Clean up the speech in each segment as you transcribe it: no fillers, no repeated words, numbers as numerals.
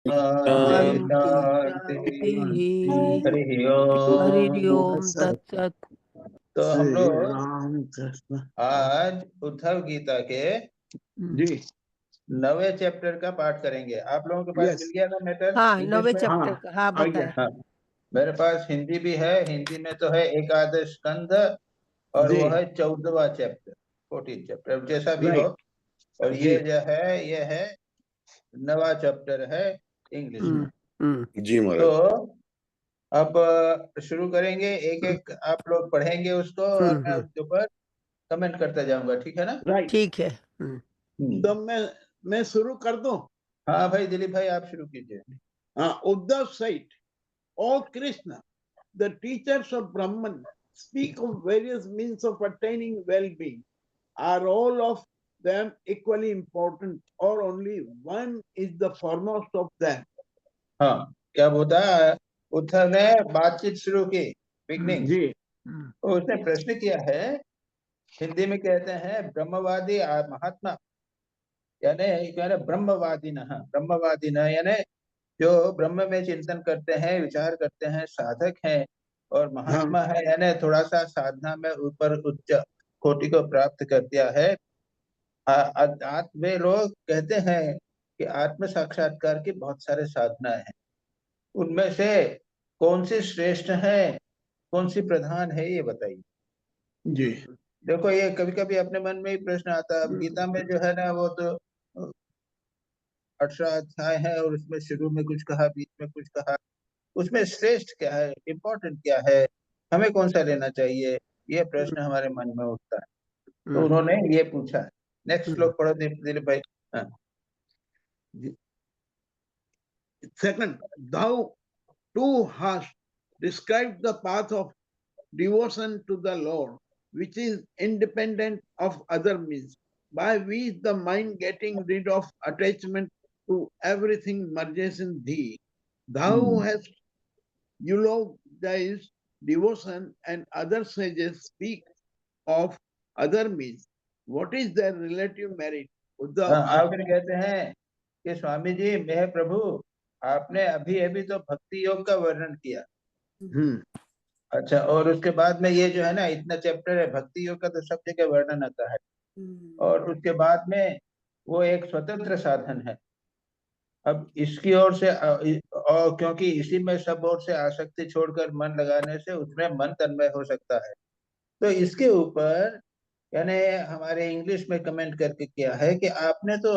शांति शांति शांति। हरि हरि ओम। ओम तत्सत। तो हम श्री लोग राम कृष्ण आज उद्धव गीता के जी 9वें चैप्टर का पाठ करेंगे। आप लोगों के पास यस मिल गया ना मैटर हाँ, इंग्लिश 9वें में? चैप्टर हाँ का। हाँ, आ गया बताए। हाँ, मेरे पास हिंदी भी है। हिंदी में तो है एकादश स्कंध और जी वो है 14वां चैप्टर, 14 चैप्टर, जैसा भी हो। राइट और जी ये जो है ये है 9वां चैप्टर है इंग्लिश में। जी महाराज। तो अब शुरू करेंगे। एक एक आप लोग पढ़ेंगे उसको और मैं उसके ऊपर कमेंट करता जाऊंगा, ठीक है ना? राइट। ठीक है। तो मैं शुरू कर दूं। हाँ भाई, दिलीप भाई आप शुरू कीजिए। Uddhav said, "O Krishna, the teachers of Brahman speak of various means of attaining well-being. Are all of them equally important, or only one is the foremost of them?" हाँ, क्या बोलता है? उद्धव ने बातचीत शुरू की, बिगनिंग। जी तो उसने प्रश्न किया है, हिंदी में कहते हैं ब्रह्मवादी महात्मा, यानी ब्रह्मवादी न यानी जो ब्रह्म में चिंतन करते हैं, विचार करते हैं, साधक हैं। और हाँ महात्मा है यानी थोड़ा सा साधना में ऊपर उच्च कोटि को प्राप्त कर दिया है। वे लोग कहते हैं कि आत्म साक्षात्कार की बहुत सारे साधना है। उनमें से कौन सी श्रेष्ठ है, कौन सी प्रधान है, ये बताइए। जी देखो, ये कभी कभी अपने मन में ही प्रश्न आता है। अब गीता में जो है ना, वो तो 18 अध्याय है और उसमें शुरू में कुछ कहा, बीच में कुछ कहा। उसमें श्रेष्ठ क्या है, इम्पोर्टेंट क्या है, हमें कौन सा लेना चाहिए, ये प्रश्न हमारे मन में उठता है। तो उन्होंने ये पूछा है। नेक्स्ट श्लोक पढ़ो दिलीप भाई। हाँ। Second, thou too hast described the path of devotion to the Lord, which is independent of other means, by which the mind getting rid of attachment to everything merges in thee. Thou hast eulogized devotion, and other sages speak of other means. What is their relative merit? हाँ, Uddhav आप asked. फिर कहते हैं कि स्वामी जी, मैं प्रभु, आपने अभी अभी तो भक्ति योग का वर्णन किया। अच्छा, और उसके बाद में ये जो है ना, इतना चैप्टर है भक्ति योग का, तो सब जगह वर्णन आता है। और उसके बाद में वो एक स्वतंत्र साधन है। अब इसकी ओर से और क्योंकि इसी में सब ओर से आसक्ति छोड़कर मन लगाने से उसमें मन तन्मय हो सकता है। तो इसके ऊपर यानी हमारे इंग्लिश में कमेंट करके किया है कि आपने तो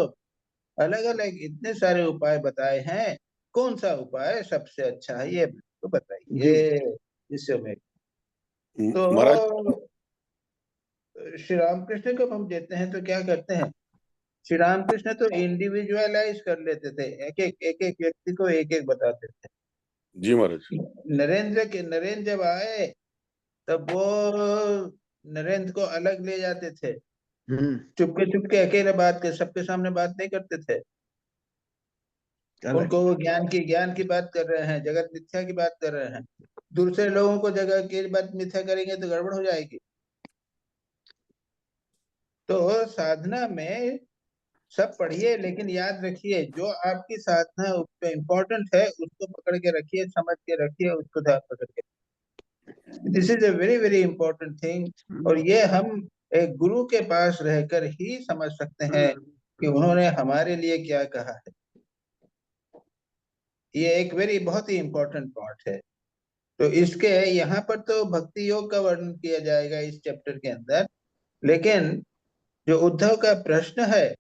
अलग अलग इतने सारे उपाय बताए हैं, कौन सा उपाय सबसे अच्छा है, ये तो बताइए इससे में। महाराज तो श्री रामकृष्ण को हम देते हैं तो क्या करते हैं, श्री रामकृष्ण तो इंडिविजुअलाइज कर लेते थे, एक एक व्यक्ति को एक एक बताते थे। जी महाराज। नरेंद्र जब आए तब वो नरेंद्र को अलग ले जाते थे, चुपके चुपके अकेले बात कर, सबके सामने बात नहीं करते थे। उनको वो ज्ञान की बात कर रहे हैं, जगत मिथ्या की बात कर रहे हैं। दूसरे लोगों को जगत की बात मिथ्या करेंगे तो गड़बड़ हो जाएगी। तो साधना में सब पढ़िए, लेकिन याद रखिए जो आपकी साधना इम्पोर्टेंट है उसको पकड़ के रखिए, समझ के रखिए, उसको ध्यान पकड़ के। This is a very very important thing. और ये हम एक गुरु के पास रहकर ही समझ सकते हैं कि उन्होंने हमारे लिए क्या कहा है। ये एक बहुत ही इंपॉर्टेंट पार्ट है। तो इसके यहाँ पर तो भक्ति योग का वर्णन किया जाएगा इस चैप्टर के अंदर, लेकिन जो उद्धव का प्रश्न है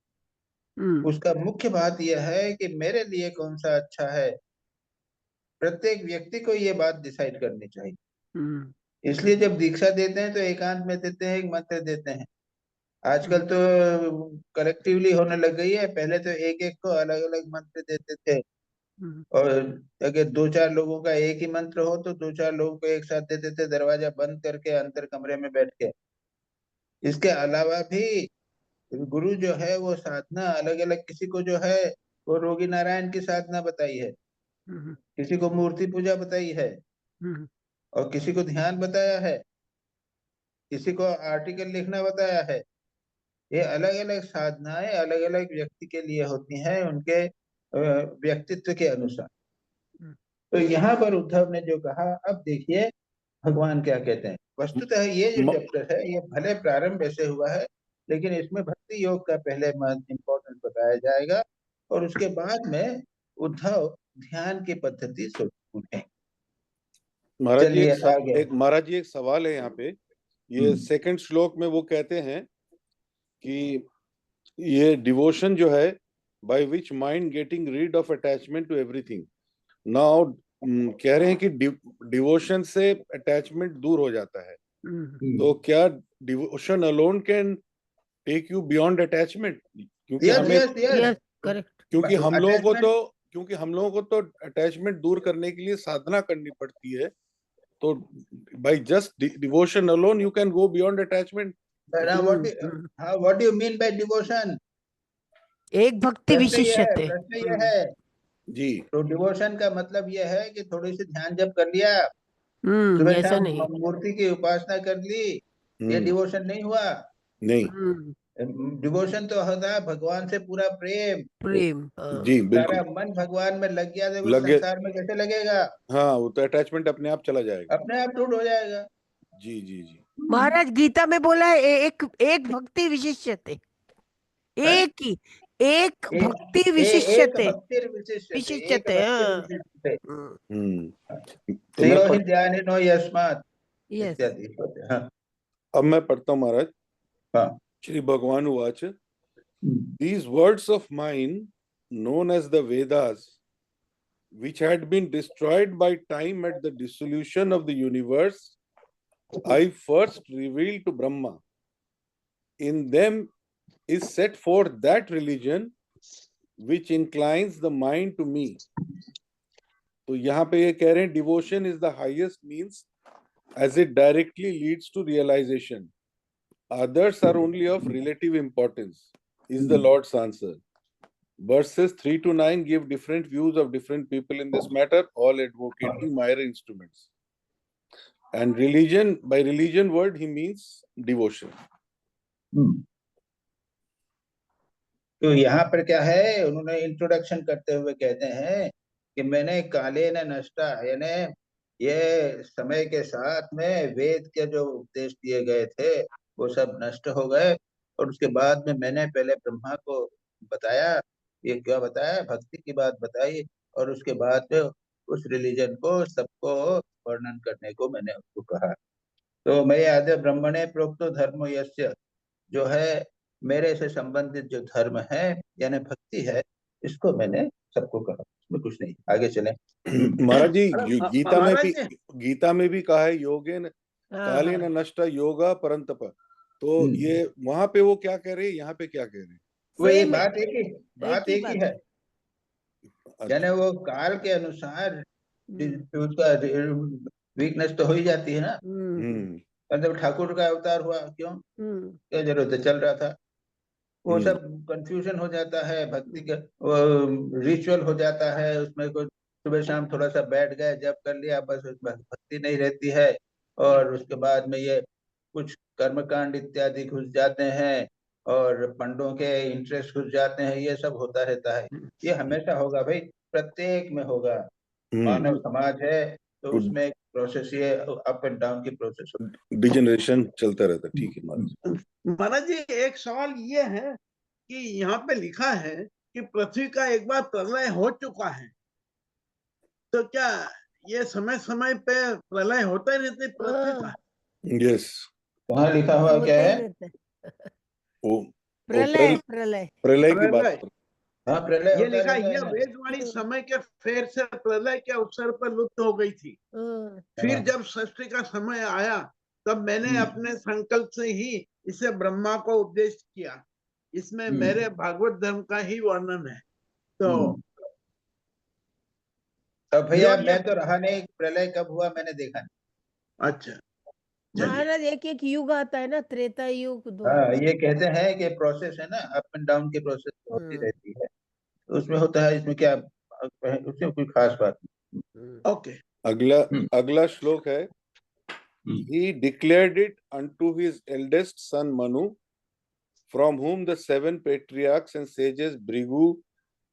उसका मुख्य बात यह है कि मेरे लिए कौन सा अच्छा है। प्रत्येक व्यक्ति को ये बात डिसाइड करनी चाहिए। इसलिए जब दीक्षा देते हैं तो एकांत में देते हैं, एक मंत्र देते हैं। आजकल तो कलेक्टिवली होने लग गई है, पहले तो एक एक को अलग अलग मंत्र देते थे। और अगर दो चार लोगों का एक ही मंत्र हो तो दो चार लोगों को एक साथ देते थे, दरवाजा बंद करके अंतर कमरे में बैठ के। इसके अलावा भी गुरु जो है वो साधना अलग अलग, किसी को जो है वो रोगी नारायण की साधना बताई है, किसी को मूर्ति पूजा बताई है, और किसी को ध्यान बताया है, किसी को आर्टिकल लिखना बताया है। ये अलग अलग साधनाएं अलग अलग व्यक्ति के लिए होती हैं, उनके व्यक्तित्व के अनुसार। हम्म। तो यहाँ पर उद्धव ने जो कहा, अब देखिए भगवान क्या कहते हैं। वस्तुतः ये जो म- चैप्टर है ये भले प्रारंभ ऐसे हुआ है, लेकिन इसमें भक्ति योग का पहले इम्पोर्टेंट बताया जाएगा और उसके बाद में उद्धव ध्यान की पद्धति से पूछेंगे। महाराज जी चलिए आगे। महाराज जी एक सवाल है यहाँ पे। ये सेकंड श्लोक में वो कहते हैं कि ये डिवोशन जो है, by which mind getting rid of attachment to everything. Now कह रहे हैं कि डिवोशन से अटैचमेंट दूर हो जाता है। तो क्या devotion alone can take you beyond attachment? क्योंकि यस हमें यस यस यस करेक्ट। क्योंकि हम लोगों अटैचमेंट को तो अटैचमेंट दूर करने के लिए साधना करनी पड़ती है। तो by just devotion alone you can go beyond attachment. What do you mean by devotion? एक भक्ति विशिष्ट है। प्रश्न ये है जी। तो डिवोशन का मतलब ये है कि थोड़ी सी ध्यान जप कर लिया, सुबह ऐसा शाम नहीं। मूर्ति की उपासना कर ली, ये डिवोशन नहीं हुआ। नहीं। डिवोशन तो होता है भगवान से पूरा प्रेम, प्रेम। जी सारा बिल्कुल। मन भगवान में लग गया तो वो लगे। संसार में कैसे लगेगा? हाँ, वो तो अटैचमेंट अपने आप चला जाएगा। अपने आप टूट हो जाएगा। जी जी जी। महाराज गीता में बोला है एक एक भक्ति विशिष्ट है। एक ही एक भक्ति एक विशिष्ट है। भक्तिर विशिष्ट विशिष्ट एक है। भक्तिर विशिष्ट है। तो मैं श्रेयो हि ज्ञानिनो यस्मात् यस। इत्यादि होते हैं। हाँ अब मैं पढ़ता हूँ महाराज। हाँ। श्री भगवान उवाच, these words of mine known as the Vedas, which had been destroyed by time at the dissolution of the universe, I first revealed to Brahma. In them is set forth that religion which inclines the mind to me. तो यहाँ पे ये कह रहे हैं devotion is the highest means as it directly leads to realization. Others are only of relative importance, is the Lord's answer. Verses 3 to 9 give different views of different people in this matter, all advocating minor instruments. And religion, by religion word, he means devotion. तो यहाँ पर क्या है, उन्होंने introduction करते हुए कहते हैं कि मैंने काले न नष्टा, यानी ये समय के साथ में वेद के जो उपदेश दिए गए थे वो सब नष्ट हो गए। और उसके बाद में मैंने पहले ब्रह्मा को बताया, ये क्या बताया, भक्ति की बात बताई, और उसके बाद में उस रिलीजन को सबको वर्णन करने को मैंने उसको कहा। तो मैं आद्य ब्रह्मणे प्रोक्तो धर्म यस्य, जो है मेरे से संबंधित जो धर्म है यानी भक्ति है, इसको मैंने सबको कहा। इसमें कुछ नहीं, आगे चलें। महाराज जी महाराज जी, गीता में भी कहा है योगेन काले न नष्टा योगा परंतप। तो ये वहां पे वो क्या कह रहे हैं, यहाँ पे क्या कह रहे हैं? वो ये Same है। बात एक ही है। यानी वो काल के अनुसार उसका वीकनेस तो हो ही जाती है ना। मतलब ठाकुर का अवतार हुआ, क्यों, क्या जरूरत है, चल रहा था, वो सब कंफ्यूजन हो जाता है, भक्ति का रिचुअल हो जाता है, उसमें कुछ सुबह शाम थोड़ा सा बैठ गए, जब कर लिया, बस उसमें भक्ति नहीं रहती है। और उसके बाद में ये कुछ कर्मकांड इत्यादि घुस जाते हैं और पंडों के इंटरेस्ट घुस जाते हैं, ये सब होता रहता है। ये हमेशा होगा भाई, प्रत्येक में होगा। मानव समाज है तो उसमें एक प्रोसेस, ये अप एंड डाउन की प्रोसेस होती है, डिजेनरेशन चलता रहता है। ठीक है महाराज। महाराज जी एक सवाल ये है कि यहाँ पे लिखा है कि पृथ्वी का एक बार प्रलय हो चुका है, तो क्या ये समय समय पे प्रलय होता ही रहता है पृथ्वी का? यस। वहाँ लिखा हुआ क्या है? वो प्रलय प्रलय की बात कर। हाँ, प्रलय ये होता लिखा, रहता है यह ना। वेदवाणी समय के फेर से प्रलय के अवसर पर लुप्त हो गई थी। फिर जब सृष्टि का समय आया तब मैंने अपने संकल्प से ही इसे ब्रह्मा को उपदेश किया। इसमें मेरे भागवत धर्म का ही वर्णन है। तो अब भैया मैं तो रहा नहीं, प्रलय कब हुआ मैंने देखा नहीं। अच्छा, महाराज एक एक युग आता है ना, त्रेता युग, हाँ, ये कहते हैं कि प्रोसेस है ना, अप एंड डाउन की प्रोसेस होती रहती है, तो उसमें होता है, इसमें क्या, उसमें कोई खास बात नहीं। ओके। अगला श्लोक है, he declared it unto his eldest son Manu, from whom the 7 patriarchs and sages Bhrigu,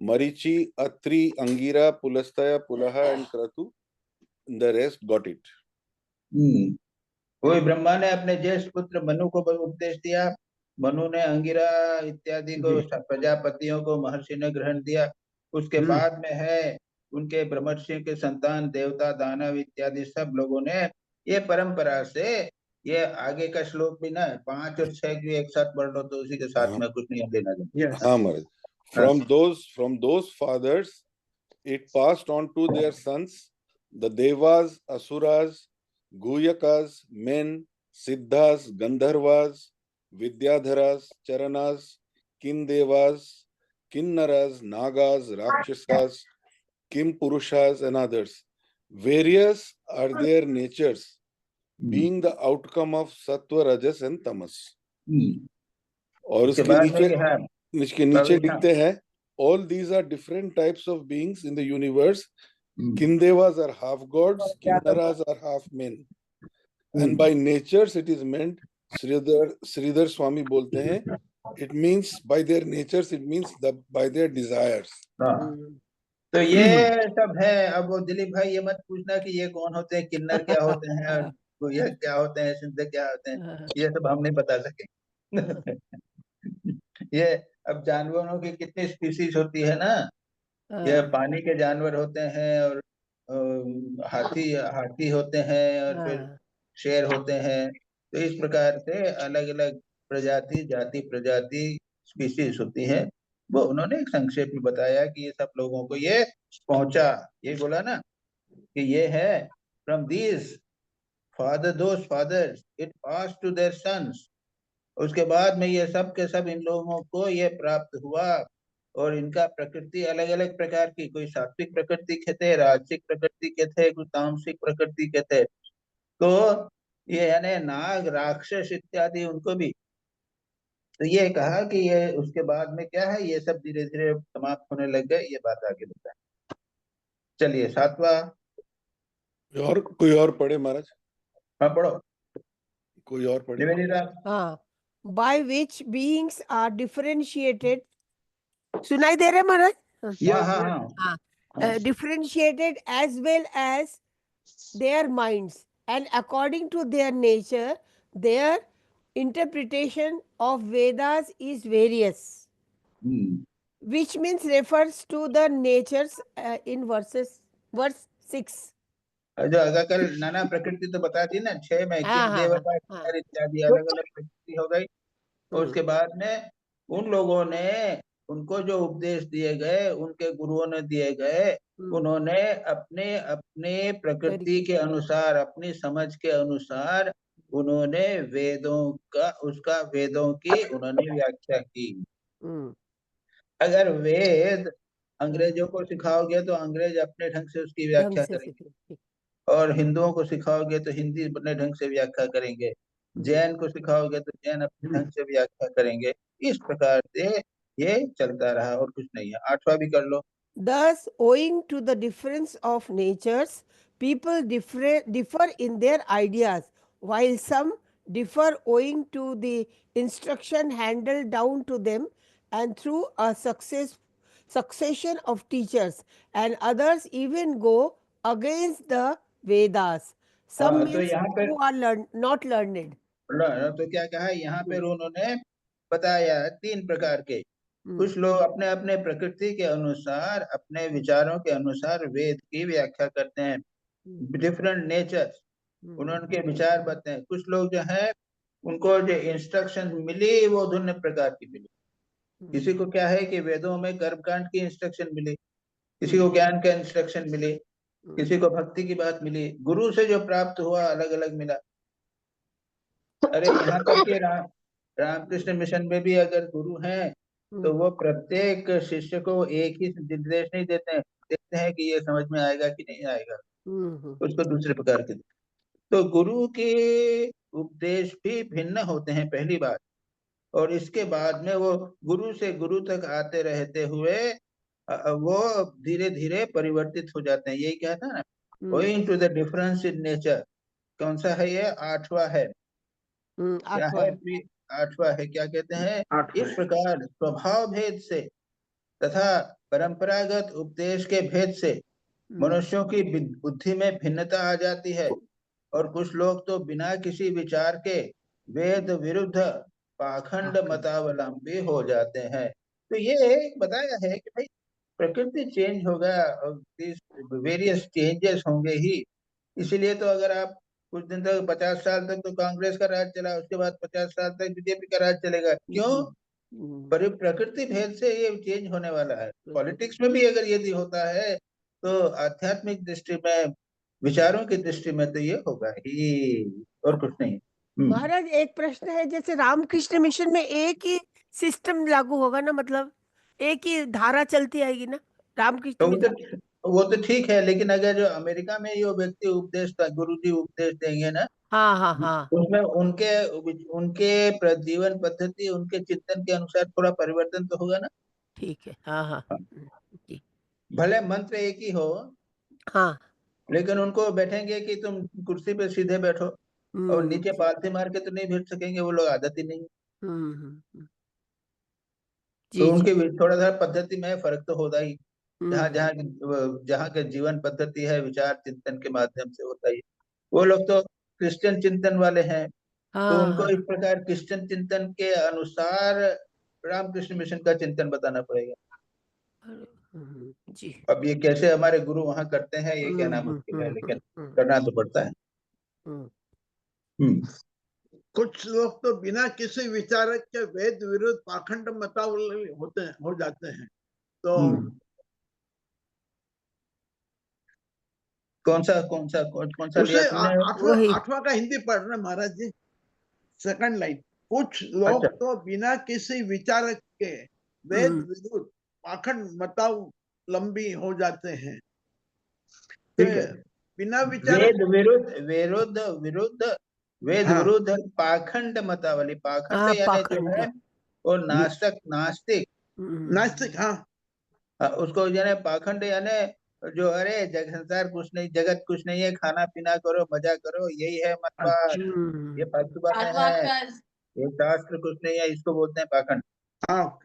Marichi, Atri, Angira, Pulastaya, Pulaha, and Kratu. The rest got it. वही ब्रह्मा ने अपने ज्येष्ठ पुत्र मनु को उपदेश दिया, मनु ने अंगिरा इत्यादि को, प्रजापतियों को महर्षि ने ग्रहण दिया। उसके बाद में है उनके ब्रह्मर्षि के संतान देवता, दानव इत्यादि सब लोगों ने ये परंपरा से, ये आगे का श्लोक भी ना 5 और 6 भी एक साथ पढ़ लो तो उसी के साथ में कुछ नहीं लेना देना। हाँ महाराज, from those fathers it passed on to their sons, the devas, asuras, guyakas, men, siddhas, gandharvas, vidyadharas, charanas, kindevas, kinnaras, nagas, rakshasas, kim purushas, and others. Various are their natures, being the outcome of sattva, rajas and tamas. और उसके उसके बाद नीचे में है इसके नीचे लिखते हैं, all these are different types of beings in the universe. Kindevas are half gods, Kinnaras are half men, and by natures it is meant. Sridhar Swami बोलते हैं, it means by their natures, it means by their desires. तो ये सब है। अब वो दिलीप भाई ये मत पूछना कि ये कौन होते हैं, किन्नर क्या होते हैं, गुह्यक क्या होते हैं, सिद्ध क्या होते हैं, ये सब हम नहीं बता सके। ये अब जानवरों की कितनी स्पीसीज होती है ना, ये पानी के जानवर होते हैं और हाथी होते हैं और फिर शेर होते हैं। तो इस प्रकार से अलग अलग प्रजाति, जाति प्रजाति स्पीसीज होती है। वो उन्होंने एक संक्षेप में बताया कि ये सब लोगों को ये पहुंचा, ये बोला ना कि ये है from these those fathers it pass to their sons. उसके बाद में ये सब के सब इन लोगों को ये प्राप्त हुआ और इनका प्रकृति अलग अलग प्रकार की, कोई सात्विक प्रकृति के थे, राजसिक प्रकृति के थे, कोई तामसिक प्रकृति के थे। तो ये यानी नाग, राक्षस इत्यादि उनको भी। तो ये कहा कि ये उसके बाद में क्या है, ये सब धीरे धीरे समाप्त होने लग गए। ये बात आगे बताए। चलिए 7वां। और कोई और पढ़े महाराज? हाँ पढ़ो, कोई और पढ़े। हाँ, by which beings are differentiated. सुनाई दे रहे महाराज? Differentiated as well as their minds, and according to their nature, their interpretation of Vedas is various, which means refers to the natures in verse 6. जो अगर कल नाना प्रकृति तो बता दी ना, 6 में किन देवता इत्यादि अलग अलग प्रकृति हो गई। और उसके बाद में उन लोगों ने, उनको जो उपदेश दिए गए, उनके गुरुओं ने दिए गए, उन्होंने अपने अपने प्रकृति के अनुसार, अपनी समझ के अनुसार उन्होंने वेदों की उन्होंने व्याख्या की। अगर वेद अंग्रेजों को सिखाओगे तो अंग्रेज अपने ढंग से उसकी व्याख्या करेंगे, और हिंदुओं को सिखाओगे तो हिंदी अपने ढंग से व्याख्या करेंगे, जैन को सिखाओगे तो जैन अपने ढंग से व्याख्या करेंगे। इस प्रकार से ये चलता रहा और कुछ नहीं है। 8वां भी कर लो। Thus, owing to the difference of natures, people differ in their ideas, while some differ owing to the instruction handed down to them and through a succession of teachers, and others even go against the Vedas. Some means who are not learned. तो क्या कहा यहाँ पे उन्होंने बताया 3 प्रकार के। कुछ लोग अपने अपने प्रकृति के अनुसार, अपने विचारों के अनुसार वेद की व्याख्या करते हैं, डिफरेंट नेचर्स, उनके विचार बताते हैं। कुछ लोग जो है उनको जो इंस्ट्रक्शन मिली वो भिन्न प्रकार की मिली। किसी को क्या है कि वेदों में कर्मकांड की इंस्ट्रक्शन मिली, किसी को ज्ञान का इंस्ट्रक्शन मिली, किसी को भक्ति की बात मिली, गुरु से जो प्राप्त हुआ अलग अलग मिला। अरे यहाँ तक कि रामकृष्ण मिशन में भी अगर गुरु हैं तो वो प्रत्येक शिष्य को एक ही निर्देश नहीं देते हैं, देखते हैं कि ये समझ में आएगा कि नहीं आएगा, उसको दूसरे प्रकार के। तो गुरु के उपदेश भी भिन्न होते हैं, पहली बात। और इसके बाद में वो गुरु से गुरु तक आते रहते हुए वो धीरे धीरे परिवर्तित हो जाते हैं। यही कहता है ना, going to the difference in nature. कौन सा है ये? 8वां है। क्या है? 8वां है। क्या कहते हैं? इस प्रकार स्वभाव भेद से तथा परंपरागत उपदेश के भेद से मनुष्यों की बुद्धि में भिन्नता आ जाती है और कुछ लोग तो बिना किसी विचार के वेद विरुद्ध पाखंड मतावलंबी हो जाते हैं। तो ये बताया है कि भाई प्रकृति चेंज होगा और वेरियस चेंजेस होंगे ही। इसीलिए तो अगर आप कुछ दिन तक 50 साल तक तो कांग्रेस का राज चला, उसके बाद 50 साल तक बीजेपी का राज चलेगा। क्यों? प्रकृति भेद से ये चेंज होने वाला है। पॉलिटिक्स में भी अगर यदि होता है तो आध्यात्मिक दृष्टि में, विचारों की दृष्टि में तो ये होगा ही, और कुछ नहीं। महाराज एक प्रश्न है, जैसे रामकृष्ण मिशन में एक ही सिस्टम लागू होगा ना, मतलब एक ही धारा चलती आएगी ना रामकृष्ण तो मिशन? वो तो ठीक है, लेकिन अगर जो अमेरिका में ये व्यक्ति उपदेश, गुरुजी उपदेश देंगे ना, हाँ हाँ हाँ, उसमें उनके उनके जीवन पद्धति, उनके चिंतन के अनुसार थोड़ा परिवर्तन तो होगा ना। ठीक है, हाँ हाँ हाँ। जी, भले मंत्र एक ही हो, हाँ, लेकिन उनको बैठेंगे कि तुम कुर्सी पे सीधे बैठो और नीचे पालथी मार के तो नहीं बैठ सकेंगे, वो लोग आदत ही नहीं। तो जी जी, उनके थोड़ा सा पद्धति में फर्क तो होता ही, जहाँ हम्म, जहाँ जहाँ के जीवन पद्धति है, विचार चिंतन के माध्यम से होता ही। वो लोग तो क्रिश्चियन चिंतन वाले हैं, तो हाँ उनको हाँ, इस प्रकार क्रिश्चियन चिंतन के अनुसार रामकृष्ण मिशन का चिंतन बताना पड़ेगा। जी, अब ये कैसे हमारे गुरु वहां करते हैं ये कहना मुश्किल है, लेकिन करना तो पड़ता है। हम्म। कुछ लोग तो बिना किसी विचारक के वेद विरुद्ध पाखंड मतावलंबी हो जाते हैं। तो कौन सा उसे लिया तुमने? वही, आठवां का हिंदी पढ़ रहे महाराज जी, सेकंड लाइन। कुछ लोग अच्छा, तो बिना किसी विचारक के वेद विरुद्ध पाखंड मतावलंबी हो जाते हैं। तो ठीक है। बिना विचारक, वेद विरुद्ध, विरुद्ध विरुद्ध, वेद हाँ विरुद्ध पाखंड मतावली। पाखंड हाँ यानी जो पाखंडी, है वो नास्तिक, नास्तिक। नास्तिक, हाँ उसको यानी पाखंड यानी जो, अरे जग संसार कुछ नहीं, जगत कुछ नहीं है, खाना पीना करो, मजा करो, यही है मतवाद, ये फालतू बातें हैं, ये शास्त्र कुछ नहीं है, इसको बोलते हैं पाखंड। हाँ।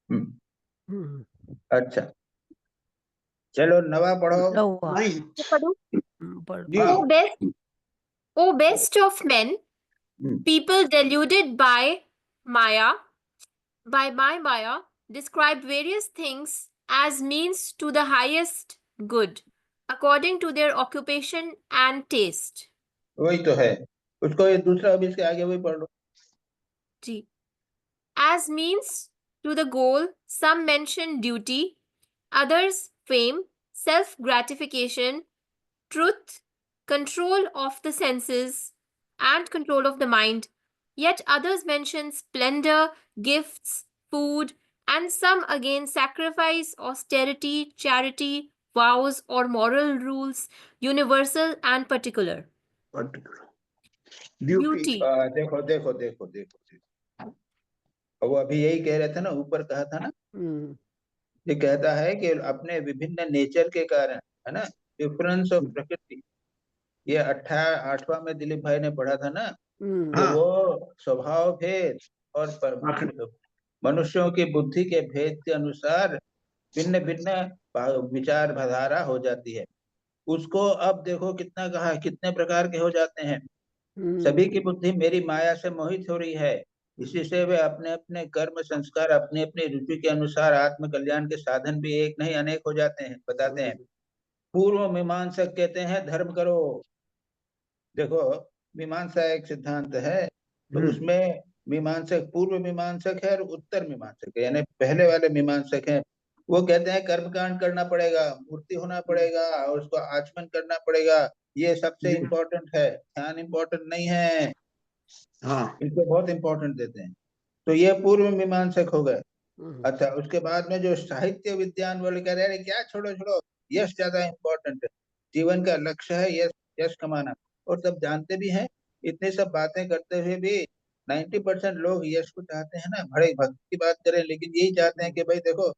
हम्म, अच्छा, चलो नवा पढ़ो। नहीं पढ़ो। जी, O best, O best of men, people deluded Maya, by Maya, describe various things as means to the highest good, according to their occupation and taste. वही तो है, उसको ये दूसरा अभी इसके आगे वही पढ़ लो। G. As means to the goal, some mention duty, others fame, self gratification, truth, control of the senses, and control of the mind. Yet others mention splendor, gifts, food, and some again sacrifice, austerity, charity, vows, or moral rules, universal and particular. Duty, Duty. देखो देखो देखो देखो देखो, वो अभी यही कह रहे थे ना, ऊपर कहा था ना, ये कहता है कि अपने विभिन्न नेचर के कारण, है ना, डिफरेंस ऑफ प्रकृति। ये 8वां में दिलीप भाई ने पढ़ा था ना, तो हाँ वो स्वभाव भेद और मनुष्यों की बुद्धि के भेद के अनुसार भिन्न भिन्न विचार धारा हो जाती है। उसको अब देखो कितना कहा, कितने प्रकार के हो जाते हैं। सभी की बुद्धि मेरी माया से मोहित हो रही है, इसी से वे अपने अपने कर्म संस्कार, अपनी अपनी रुचि के अनुसार आत्म कल्याण के साधन भी एक नहीं अनेक हो जाते हैं, बताते हैं। पूर्व मीमांसक कहते हैं धर्म करो। देखो, मीमांसा एक सिद्धांत है, तो उसमें मीमांसक, पूर्व मीमांसक है और उत्तर मीमांसक है, यानी पहले वाले मीमांसक हैं। वो कहते हैं कर्मकांड करना पड़ेगा, मूर्ति होना पड़ेगा और उसको आचमन करना पड़ेगा, ये सबसे इम्पोर्टेंट है, ध्यान इम्पोर्टेंट नहीं है, हाँ इनको बहुत इम्पोर्टेंट देते हैं। तो ये पूर्व मीमांसक हो गए। अच्छा, उसके बाद में जो साहित्य विद्वान वाले कह रहे हैं क्या, छोड़ो छोड़ो, यश ज्यादा इम्पोर्टेंट है, जीवन का लक्ष्य है यश, यश कमाना। और सब जानते भी हैं, इतनी सब बातें करते हुए भी 90% लोग यश को चाहते हैं ना, बड़े भक्ति की बात करें, लेकिन यही चाहते हैं कि भाई देखो,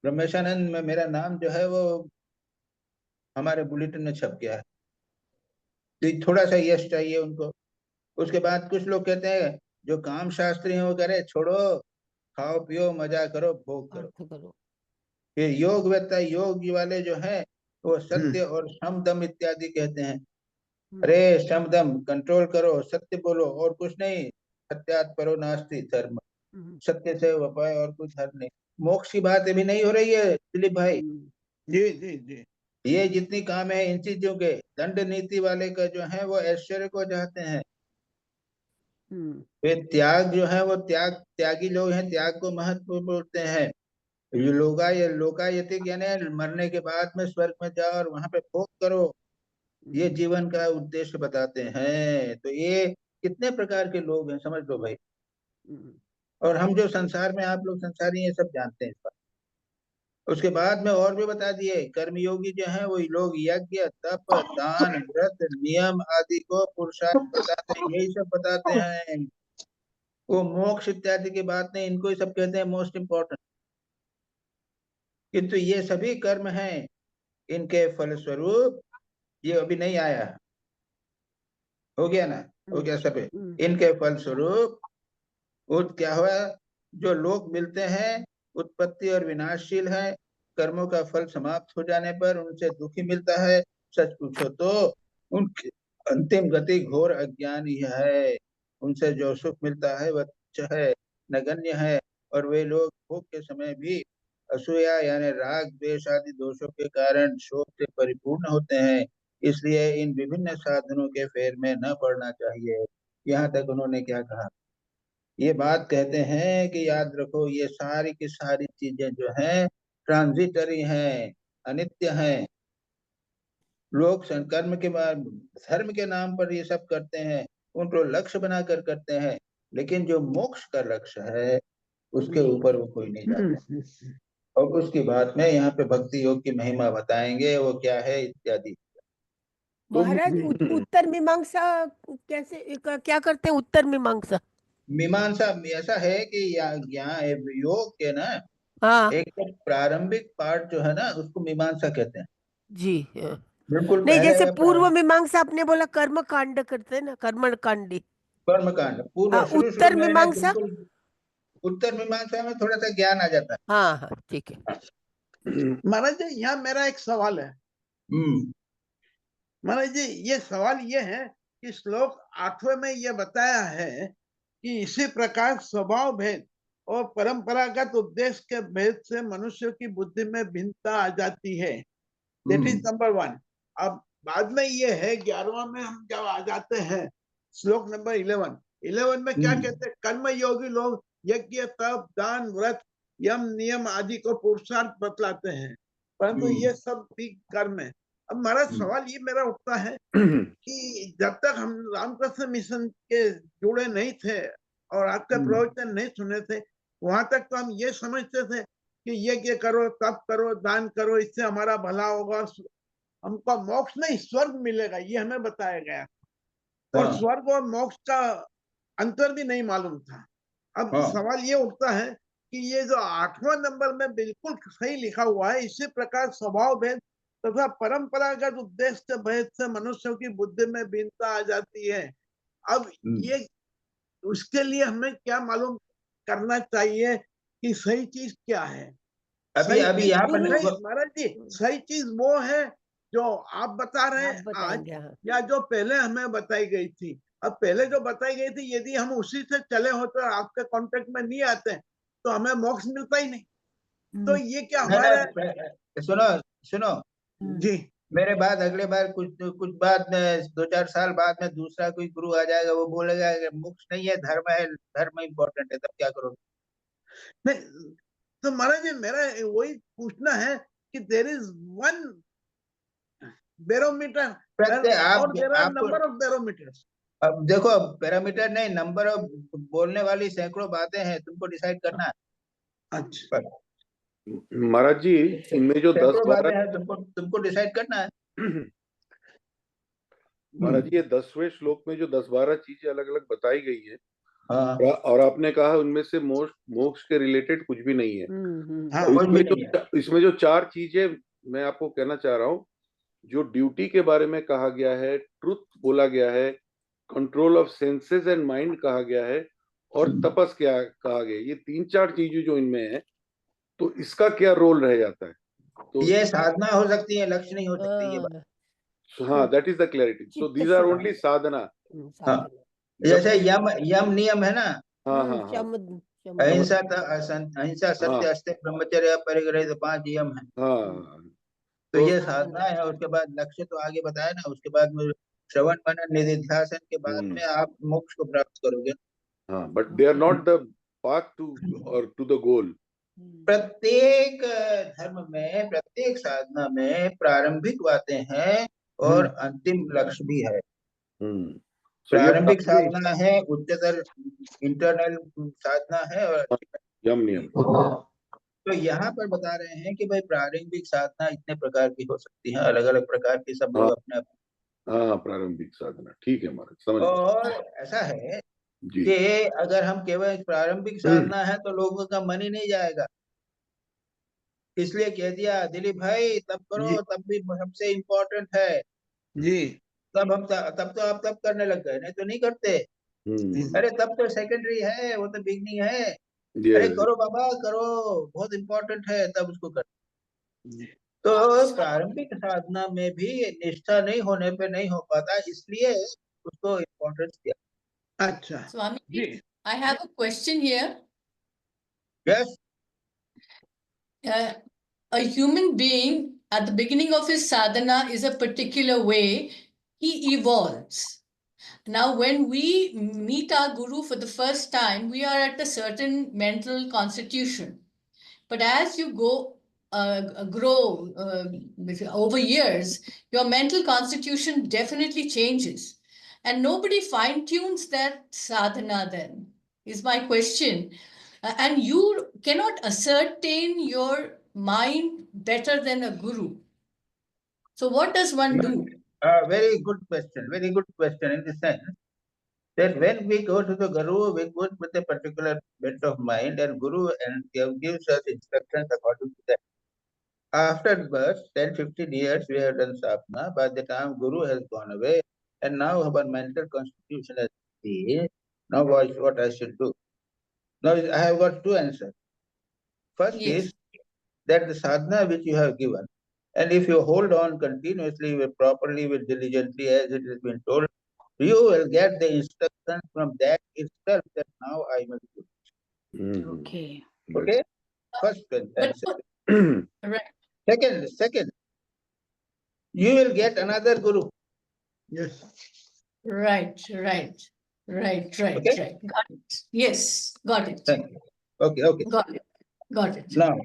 ब्रह्मेशानंद में मेरा नाम जो है वो हमारे बुलेटिन में छप गया है, तो थोड़ा सा यश चाहिए उनको। उसके बाद कुछ लोग कहते हैं, जो काम शास्त्री हैं वो कह रहे हैं छोड़ो, खाओ पियो मजा करो भोग करो। फिर योगवेत्ता योग वाले जो है वो सत्य और शम दम इत्यादि कहते हैं। अरे शम दम कंट्रोल करो, सत्य बोलो और कुछ नहीं। सत्यात परो नास्ति धर्म, सत्य से वफा और कुछ हर नहीं। मोक्ष की बात अभी नहीं हो रही है दिलीप भाई। जी जी जी। ये जितनी काम है इन चीजों के, दंड नीति वाले का जो है वो ऐश्वर्य को चाहते हैं। वे त्याग जो है वो त्यागी लोग हैं, त्याग को महत्व बोलते हैं। ये लोकायतिक यानी मरने के बाद में स्वर्ग में जाओ और वहां पे भोग करो, ये जीवन का उद्देश्य बताते हैं। तो ये कितने प्रकार के लोग हैं समझ लो भाई। और हम जो संसार में, आप लोग संसारी ये सब जानते हैं इस बात। उसके बाद में और भी बता दिए, कर्मयोगी जो है वो लोग यज्ञ तप दान व्रत नियम आदि को पुरुषार्थ बताते हैं, यही सब बताते हैं। वो मोक्ष इत्यादि की बात नहीं, इनको ही सब कहते हैं मोस्ट इम्पोर्टेंट। किंतु ये सभी कर्म हैं, इनके फलस्वरूप ये अभी नहीं आया, हो गया ना, हो गया सब। इनके फलस्वरूप वो क्या हुआ, जो लोग मिलते हैं उत्पत्ति और विनाशशील है। कर्मों का फल समाप्त हो जाने पर उनसे दुखी मिलता है। सच पूछो तो उनकी अंतिम गति घोर अज्ञान ही है। उनसे जो सुख मिलता है वह तुच्छ है, नगण्य है। और वे लोग भोग के समय भी असूया यानी राग द्वेष आदि दोषों के कारण शोक से परिपूर्ण होते हैं। इसलिए इन विभिन्न साधनों के फेर में न पड़ना चाहिए। यहाँ तक उन्होंने क्या कहा, ये बात कहते हैं कि याद रखो ये सारी की सारी चीजें जो हैं ट्रांजिटरी हैं, अनित्य हैं। लोग कर्म के बाद धर्म के नाम पर ये सब करते हैं, उनको लक्ष्य बनाकर करते हैं, लेकिन जो मोक्ष का लक्ष्य है उसके ऊपर वो कोई नहीं जाता। और उसकी बात में यहाँ पे भक्ति योग की महिमा बताएंगे, वो क्या है इत्यादि। महाराज उत्तर मीमांसा कैसे क्या करते हैं? उत्तर मीमांसा मीमांसा ऐसा है कि यहाँ योग के ना हाँ एक तो प्रारंभिक पार्ट जो है ना उसको मीमांसा कहते हैं। जी हाँ। बिल्कुल नहीं, पहले जैसे पूर्व मीमांसा आपने बोला कर्म कांड करते हैं ना, कर्म कांडी। कर्म कांड पूर्व हाँ, शुरू शुरू उत्तर में ना मीमांसा। बिल्कुल। उत्तर मीमांसा में थोड़ा सा ज्ञान आ जाता हाँ हाँ ठीक है। महाराज जी यहाँ मेरा एक सवाल है। है। महाराज जी ये सवाल ये है कि श्लोक 8वें में ये बताया है कि इसी प्रकार स्वभाव भेद और परंपरागत उद्देश्य के भेद से मनुष्य की बुद्धि में भिन्नता आ जाती है। That is number 1। अब बाद में ये है 11वां में हम जब आ जाते हैं श्लोक नंबर 11 में क्या कहते हैं, कर्म योगी लोग यज्ञ तप दान व्रत यम नियम आदि को पुरुषार्थ बतलाते हैं, परंतु ये सब भी कर्म है। अब हमारा सवाल ये मेरा उठता है कि जब तक हम रामकृष्ण मिशन के जुड़े नहीं थे और आपके प्रवचन नहीं सुने थे, वहां तक तो हम ये समझते थे कि यज्ञ करो तप करो दान करो, इससे हमारा भला होगा, हमको मोक्ष नहीं स्वर्ग मिलेगा, ये हमें बताया गया। और स्वर्ग और मोक्ष का अंतर भी नहीं मालूम था। अब सवाल ये उठता है कि ये जो 8वां नंबर में बिल्कुल सही लिखा हुआ है, इसी प्रकार स्वभाव भेद तथा परंपरागत उद्देश्य के भेद से मनुष्यों की बुद्धि में भिन्नता आ जाती है। अब ये उसके लिए हमें क्या मालूम करना चाहिए कि सही चीज क्या है? अभी अभी यहाँ पर महाराज जी सही चीज वो है जो आप बता रहे हैं आज, या जो पहले हमें बताई गई थी? अब पहले जो बताई गई थी यदि हम उसी से चले होते और आपके कांटेक्ट में नहीं आते तो हमें मोक्ष मिलता ही नहीं। तो ये क्या हमारा सुनो सुनो जी, मेरे बाद अगले बार कुछ बाद में 2-4 साल बाद में दूसरा कोई गुरु आ जाएगा, वो बोलेगा कि मोक्ष नहीं है, धर्म है, धर्म इम्पोर्टेंट है, तब क्या करोगे? नहीं तो महाराज जी मेरा वही पूछना है कि देयर इज वन बैरोमीटर और there are number of barometers. अब देखो पैरामीटर नहीं, नंबर ऑफ बोलने वाली सैकड़ों बातें हैं, तुमको डिसाइड करना है। अच्छा महाराज जी इनमें जो 10-12 हैं तुमको डिसाइड करना है। महाराज जी ये 10वें श्लोक में जो 10-12 चीजें अलग अलग बताई गई है, हाँ। और आपने कहा उनमें से मोक्ष के रिलेटेड कुछ भी नहीं है। हाँ, इसमें जो 4 चीजें मैं आपको कहना चाह रहा हूँ, जो ड्यूटी के बारे में कहा गया है, ट्रुथ बोला गया है, control of senses and mind कहा गया है, और तपस क्या कहा गया, ये 3-4 चीजें जो इनमें है, तो इसका क्या रोल रह जाता है? तो ये साधना हो सकती है, लक्ष्य नहीं हो सकती, ये बात। हाँ, दैट इज द क्लैरिटी. सो चित्त दीज आर शुद्धि। ओनली साधना. हाँ, साधना। जैसे यम यम नियम है ना, हाँ हाँ हाँ शम शम अहिंसा अहिंसा, सत्य, हाँ अस्त्य, ब्रह्मचर्य, परिग्रह, तो 5 यम है। हाँ. तो तो ये साधना है। उसके बाद लक्ष्य तो आगे बताया ना, उसके बाद में श्रवण मनन निधिध्यासन के बाद में आप मोक्ष को प्राप्त करोगे। हाँ, but they are not the path to or to the goal. प्रत्येक धर्म में, प्रत्येक साधना में प्रारंभिक बातें हैं और अंतिम लक्ष्य भी है। So you have प्रारंभिक to साधना है, उच्चतर इंटरनल साधना है, और यम नियम. तो यहाँ पर बता रहे हैं कि भाई प्रारंभिक साधना इतने प्रकार की हो सकती है, अलग अलग प्रकार की, सब हाँ लोग अपने हाँ, प्रारंभिक साधना. ठीक है महाराज, समझ गए. और ऐसा है जी. कि अगर हम केवल प्रारंभिक साधना है तो लोगों का मन ही नहीं जाएगा, इसलिए कह दिया दिलीप भाई तब करो, तब भी सबसे इम्पोर्टेंट है। जी तब तो आप तब करने लग गए, नहीं तो नहीं करते। अरे तब तो सेकेंडरी है, वो तो बिगनिंग है। अरे Yes. करो बाबा करो, बहुत इम्पोर्टेंट है, तब उसको कर। जी तो प्रारंभिक साधना में भी निष्ठा नहीं होने पे नहीं हो पाता, इसलिए उसको इम्पोर्टेंस दिया। अच्छा Swami, ji I have a question here. Yes, A human being at the beginning of his sadhana is a particular way, he evolves. Now, when we meet our guru for the first time, we are at a certain mental constitution. But as you grow over years, your mental constitution definitely changes. And nobody fine tunes that sadhana then, is my question. And you cannot ascertain your mind better than a guru. So, what does one do? very good question, very good question, in the sense that when we go to the guru, we go with a particular bent of mind, and guru and gives us instructions according to that. Afterwards, 10-15 years we have done sadhana. By the time guru has gone away, and now our mental constitution has changed, now what I should do? Now I have got two answers. First Yes. is that the sadhana which you have given, and if you hold on continuously, with properly, with diligently, as it has been told, you will get the instruction from that itself that now I must do. Okay. Okay? First But answer. right. Second, you will get another guru. Yes Right. Okay? Right. Got it. Yes, got it. Thank you. Okay. Got it. Now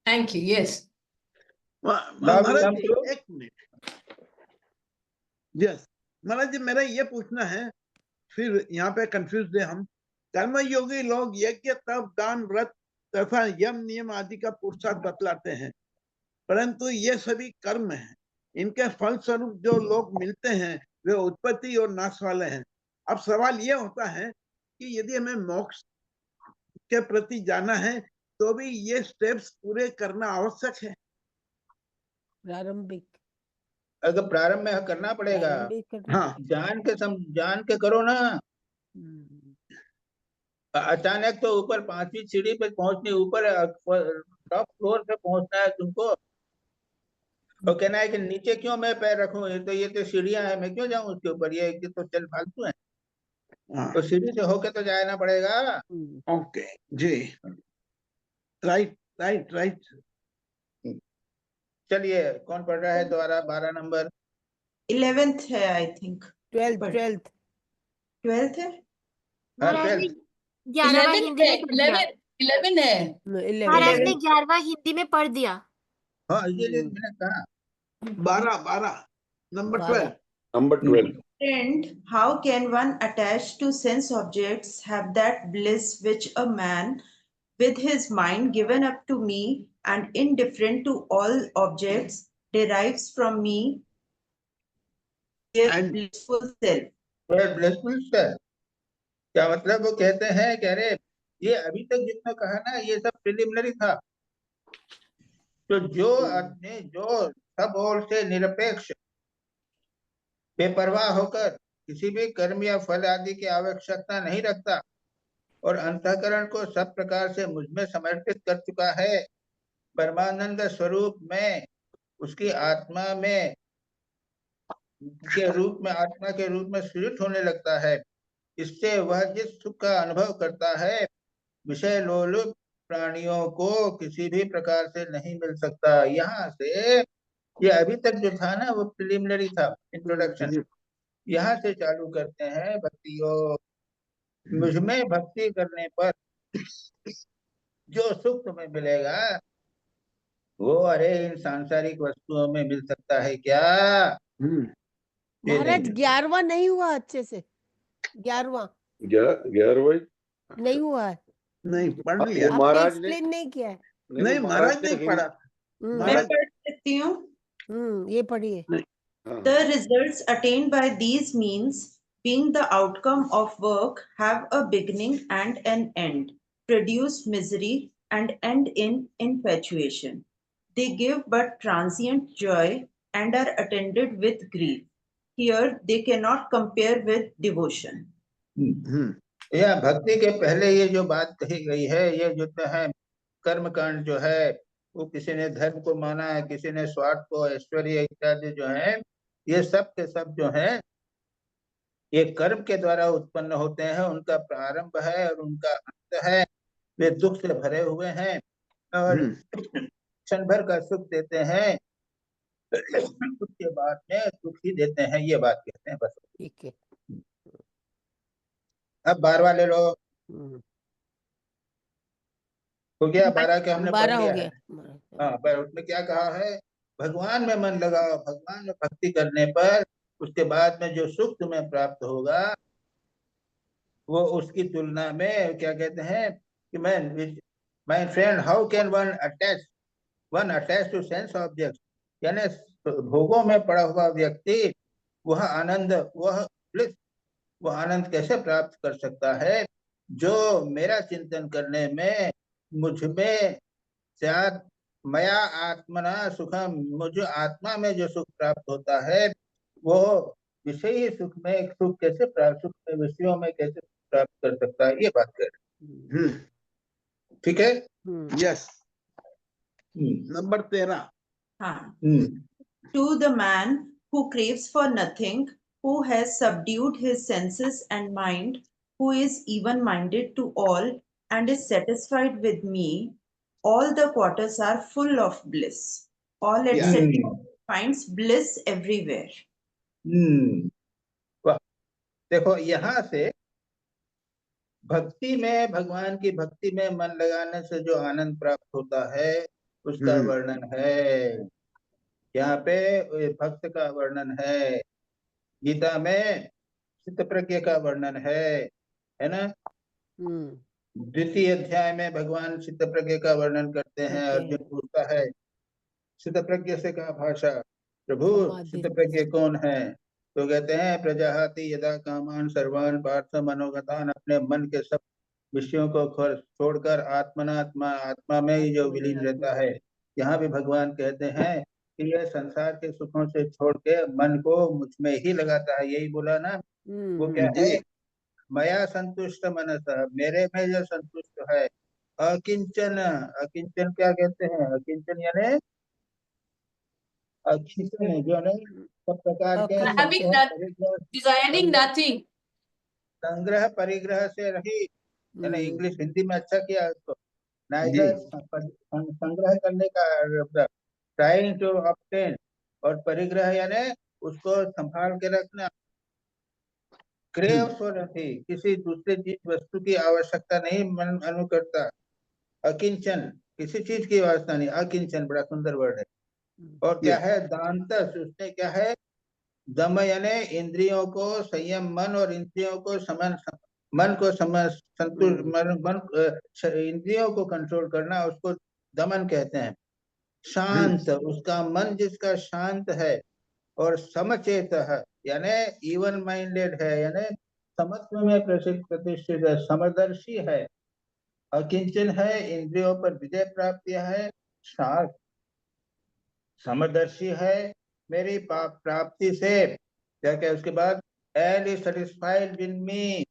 Thank you. Yes. Now we Maharaj come ji to एक minute yes Maharaj ji मेरा ये पूछना है, फिर यहाँ पे confuse है हम। कर्मयोगी लोग यज्ञ तप दान व्रत तथा यम नियम आदि का पुरुषार्थ बतलाते हैं, परंतु ये सभी कर्म हैं, इनके फल स्वरूप जो लोग मिलते हैं वे उत्पत्ति और नाश वाले हैं। अब सवाल ये होता है कि यदि हमें मोक्ष के प्रति जाना है तो भी ये स्टेप्स पूरे करना आवश्यक है। प्रारंभिक अगर प्रारंभ में करना पड़ेगा, प्रारंभिक करना हाँ जान के करो ना। हम्म, अचानक तो ऊपर 5वीं सीढ़ी पे पहुंचनी, ऊपर टॉप फ्लोर पे पहुंचना है तुमको, और कहना है कि नीचे क्यों मैं पैर रखूं, ये तो सीढ़ियां हैं, मैं क्यों जाऊं उसके ऊपर, ये तो चल फालतू है। हाँ तो सीढ़ी से होके तो जाना पड़ेगा। ओके जी राइट चलिए, कौन पढ़ रहा है दोबारा? 12 नंबर 11th है आई थिंक। 12th है हाँ, महाराज ने 12th 11वां हिंदी में पढ़ दिया। 11 है। 11 महाराज ने 11वां हिंदी में पढ़ दिया। हाँ, ये मैंने कहा 12 number 12 Number 12. And how can one attached to sense objects have that bliss which a man with his mind given up to me and indifferent to all objects derives from me their And- blissful self? Blessful sir, क्या मतलब? वो कहते हैं कह रहे ये अभी तक जितना कहा ना, ये सब प्रिलिमिनरी था। तो जो अपने जो सब ओर से निरपेक्ष, बेपरवाह होकर किसी भी कर्म या फल आदि की आवश्यकता नहीं रखता और अंतःकरण को सब प्रकार से मुझ में समर्पित कर चुका है, परमानंद स्वरूप में उसकी आत्मा में के रूप में, आत्मा के रूप में स्थित होने लगता है। इससे वह जिस सुख का अनुभव करता है, विषय लोलुप प्राणियों को किसी भी प्रकार से नहीं मिल सकता। यहाँ से ये अभी तक जो था ना, वो प्रिलिमिनरी था, इंट्रोडक्शन। यहाँ से चालू करते हैं भक्ति योग। मुझमें भक्ति करने पर जो सुख तुम्हें मिलेगा, वो अरे इन सांसारिक वस्तुओं में मिल सकता है क्या? ये नहीं महाराज मिलता। 11वां नहीं हुआ अच्छे से, 11वां 11वां नहीं हुआ है, नहीं पढ़ ये लिया। आपने महाराज ने एक्सप्लेन नहीं किया है। नहीं महाराज ने पढ़ा। हम्म, मैं महाराज पढ़ सकती हूँ। ये पढ़िए। हाँ, The results attained by these means, being the outcome of work, have a beginning and an end, produce misery and end in infatuation. They give but transient joy and are attended with grief. Here they cannot compare with devotion. यह भक्ति के पहले ये जो बात कही गई है, ये जो है कर्म कांड जो है, वो किसी ने धर्म को माना है, किसी ने स्वार्थ को, ऐश्वर्य इत्यादि जो है, ये सब के सब जो है, ये कर्म के द्वारा उत्पन्न होते हैं। उनका प्रारंभ है और उनका अंत है। वे दुख से भरे हुए हैं और क्षण भर का सुख देते हैं, उसके बाद में दुख ही देते हैं, ये बात कहते हैं बस। ठीक है। अब 12वां ले लो। हो गया 12 के हमने पढ़ 12 हो लिया गया है। हाँ, पर उसमें क्या कहा है? भगवान में मन लगाओ, भगवान में भक्ति करने पर उसके बाद में जो सुख तुम्हें प्राप्त होगा, वो उसकी तुलना में क्या कहते हैं कि my friend, how can one attach to sense object, यानी भोगों में पड़ा हुआ व्यक्ति वह आनंद, वह bliss, वह आनंद कैसे प्राप्त कर सकता है जो मेरा चिंतन करने में मुझ में स्यात् मया आत्मना सुखम, मुझे आत्मा में जो सुख प्राप्त होता है, वो विषयी सुख में सुख कैसे प्राप्त, सुख में विषयों में कैसे प्राप्त कर सकता है, ये बात कर रहे हैं। ठीक है। यस। नंबर 13। हाँ. To the man who craves for nothing, who has subdued his senses and mind, who is even-minded to all and is satisfied with me, all the quarters are full of bliss. All etc. finds bliss everywhere. वाह, देखो यहाँ से भक्ति में, भगवान की भक्ति में मन लगाने से जो आनंद प्राप्त होता है उसका वर्णन है। यहाँ पे भक्त का वर्णन है, गीता में चित्तप्रज्ञ का वर्णन है ना। द्वितीय अध्याय में भगवान चित्तप्रज्ञ का वर्णन करते हैं। अर्जुन पूछता है चित्तप्रज्ञ से कहा भाषा, प्रभु चित्तप्रज्ञ कौन है? तो कहते हैं प्रजाहाति यदा कामान सर्वान पार्थ मनोगतान, अपने मन के सब विषयों को छोड़कर आत्मा में ही जो विलीन रहता है। यहाँ भी भगवान कहते हैं कि यह संसार के सुखों से छोड़ के मन को मुझ में ही लगाता है। यही बोला ना, वो क्या है? मया संतुष्ट मनस, मेरे में जो संतुष्ट है। अकिंचन, अकिंचन क्या कहते हैं? अकिंचन यानी अकिंचन जो नहीं सब प्रकार के desiring nothing. संग्रह परिग्रह से रहित, यानी इंग्लिश हिंदी में अच्छा किया उसको। नाइदर संग्रह करने का, ट्राइंग टू ऑब्टेन, और परिग्रह यानी उसको संभाल के रखना। क्रेव्स फॉर नथिंग, किसी दूसरे चीज वस्तु की आवश्यकता नहीं मन अनु करता। अकिंचन, किसी चीज की आवश्यकता नहीं। अकिंचन बड़ा सुंदर वर्ड है। और क्या है? दांतस, उसने क्या है? दम यानी इंद्रियों को संयम, मन और इंद्रियों को इंद्रियों को कंट्रोल करना, उसको दमन कहते हैं। शांत, उसका मन जिसका शांत है। और समचेत है यानी इवन माइंडेड है, यानी समत्व में प्रतिष्ठित है, समदर्शी है। अकिंचन है, इंद्रियों पर विजय प्राप्त है। शांत, समदर्शी है, मेरी प्राप्ति से क्या क्या उसके बाद and is satisfied with me,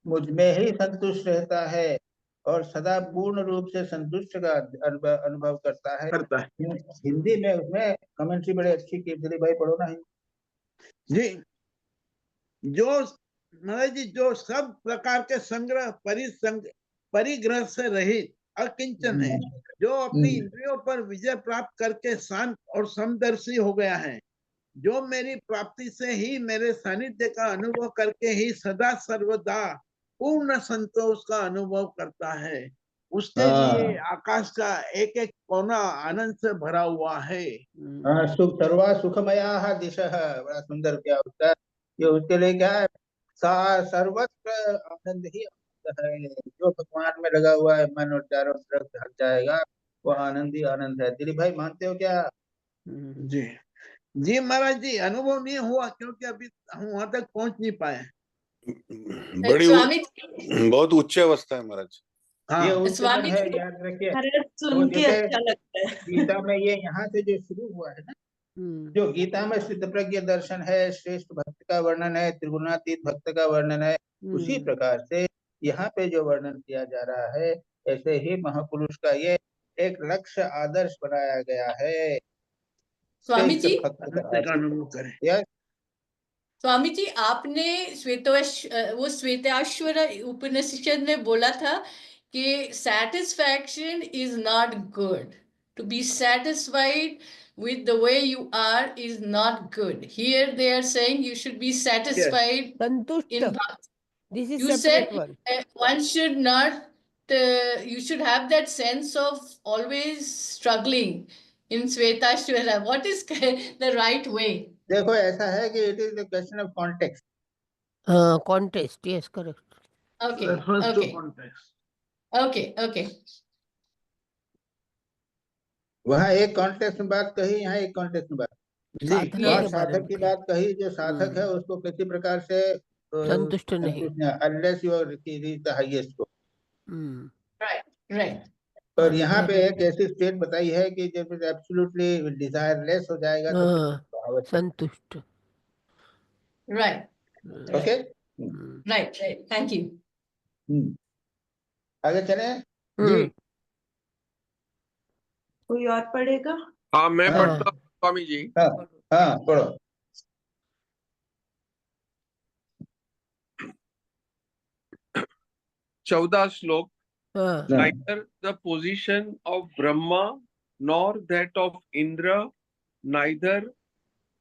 मुझ में ही संतुष्ट रहता है। और सदा पूर्ण रूप से संतुष्ट का अनुभव करता है। हिंदी में उसमें कमेंट्री बड़ी अच्छी की, दिलीप भाई पढ़ो ना जी। जो महाराज जी, जो सब प्रकार के संग्रह परिग्रह से रहित अकिंचन है, जो अपनी इंद्रियों पर विजय प्राप्त करके शांत और समदर्शी हो गया है, जो मेरी प्राप्ति से ही, मेरे सानिध्य का अनुभव करके ही सदा सर्वदा पूर्ण संतोष का अनुभव करता है, उसके लिए आकाश का एक एक कोना आनंद से भरा हुआ है। सुख सर्वा सुखमया दिशः, बड़ा सुंदर क्या होता है ये, उसके लिए क्या है, सर्वत्र आनंद ही आनंद है। जो भगवान में लगा हुआ है मन और चारों तरफ हट जाएगा, वो आनंद ही आनंद है। दिलीप भाई मानते हो क्या? जी जी महाराज जी, अनुभव नहीं हुआ क्योंकि अभी हम वहां तक पहुंच नहीं पाए। बड़ी स्वामी बहुत उच्च अवस्था है महाराज। ये उच्चतम स्वामी है, जी, याद रखिए। महाराज तो सुन के जैसे अच्छा लगता है। गीता में ये यहाँ से जो शुरू हुआ है ना, जो गीता में स्थितप्रज्ञ दर्शन है, श्रेष्ठ भक्त का वर्णन है, त्रिगुणातीत भक्त का वर्णन है, उसी प्रकार से यहाँ पे जो वर्णन किया जा रहा है, ऐसे ही महापुरुष का ये एक लक्ष्य आदर्श बनाया गया है। स्वामी श्रेष्ठ जी, भक्त का अनुभव करें। यस, स्वामी जी, आपने वो श्वेताश्वर उपनिषद में बोला था कि satisfaction is not good. To be satisfied with the way you are is not good. Here they are saying you should be satisfied in Santushta. bhakti. This is You separate said one. one should not, you should have that sense of always struggling in Svetashwara. What is the right way? देखो ऐसा है कि it is the question of context. Contest, yes, correct. Okay, Refers to okay, context. okay, okay. वहाँ एक context में बात कही, यहाँ एक कॉन्टेक्स्ट में बात, साधना और के बारे साधक में की कही। बात कही। जो साधक है उसको किसी प्रकार से संतुष्ट नहीं। Unless you reach the highest को। Right, right. और यहाँ पे एक ऐसी स्टेट बताई है कि जब एब्सोल्युटली डिजायरलेस हो जाएगा तो फिर संतुष्ट। Right, okay, right, right. Thank you. आगे चले जी। कोई और पढ़ेगा? हाँ मैं हाँ। पढ़ता हूँ स्वामी जी। हाँ हाँ पढ़ो। चौदह श्लोक। हाँ, Neither the position of Brahma nor that of Indra, neither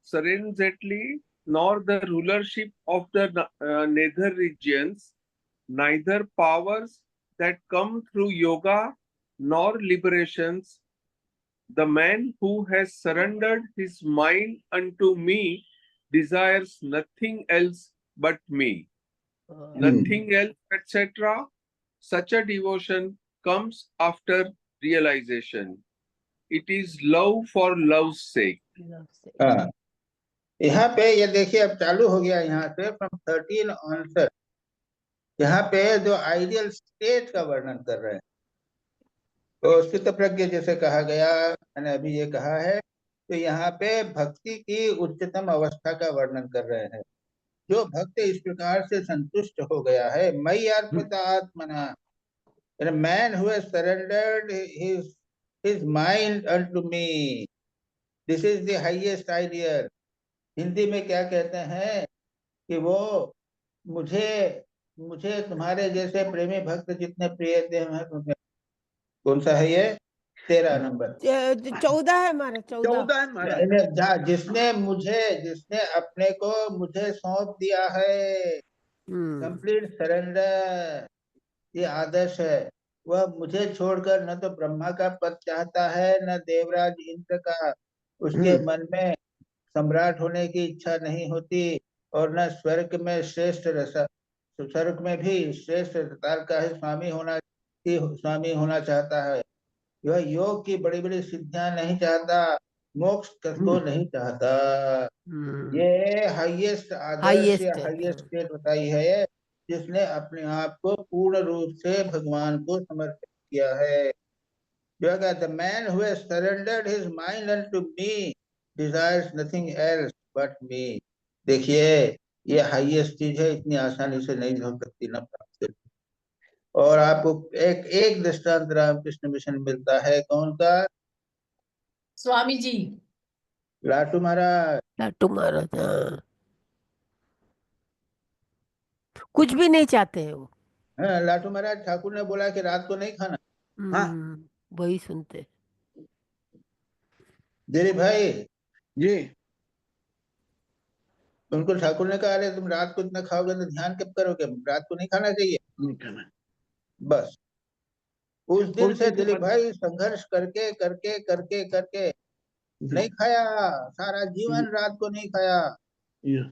serenity nor the rulership of the nether regions, neither powers that come through yoga nor liberations. The man who has surrendered his mind unto me desires nothing else but me. Nothing else, etc. Such a devotion comes after realization. It is love for love's sake. हाँ, यहाँ पे ये देखिए अब चालू हो गया यहाँ से फ्रॉम 13 आंसर। यहाँ पे जो आइडियल स्टेट का वर्णन कर रहे हैं, तो स्थितप्रज्ञ जैसे कहा गया, मैंने अभी ये कहा है, तो यहाँ पे भक्ति की उच्चतम अवस्था का वर्णन कर रहे हैं। जो भक्त इस प्रकार से संतुष्ट हो गया है, मयि अर्पित आत्मना, a man who has surrendered his mind unto me, this is the highest ideal. Hindi में क्या कहते हैं कि वो मुझे तुम्हारे जैसे प्रेमी भक्त जितने प्रिय थे, कौन सा है ये? 13 नंबर। 14 है हमारा, 14 है महाराज। जिसने अपने को मुझे सौंप दिया है, कंप्लीट सरेंडर, ये आदर्श है। वह मुझे छोड़कर न तो ब्रह्मा का पद चाहता है, न देवराज इंद्र का। उसके मन में सम्राट होने की इच्छा नहीं होती, और न स्वर्ग में स्वर्ग में भी श्रेष्ठ रसाल का ही स्वामी होना चाहता है। यह योग की बड़ी बड़ी सिद्धियां नहीं चाहता, मोक्ष को नहीं चाहता। ये हाईएस्ट आदर्श या हाईएस्ट स्टेट बताई है, जिसने अपने आप को पूर्ण रूप से भगवान को समर्पित किया है। The man who has surrendered his mind unto me desires nothing else but me. देखिए ये हाईएस्ट चीज है, इतनी आसानी से नहीं हो सकती ना प्राप्त। और आपको एक एक दृष्टांत रामकृष्ण मिशन मिलता है, कौन का? स्वामी जी। लाटू महाराज। लाटू महाराज, हाँ। कुछ भी नहीं चाहते हैं वो। हाँ, लाटू महाराज, ठाकुर ने बोला कि रात को नहीं खाना। वही सुनते। दिलीप भाई, जी उनको ठाकुर ने कहा, अरे तुम रात को इतना खाओगे तो ध्यान कब करोगे, रात को नहीं खाना चाहिए। नहीं खाना। बस उस दिन से उल्टी दिलीप बात। भाई संघर्ष करके करके करके करके जी, नहीं खाया, सारा जीवन रात को नहीं खाया। ये,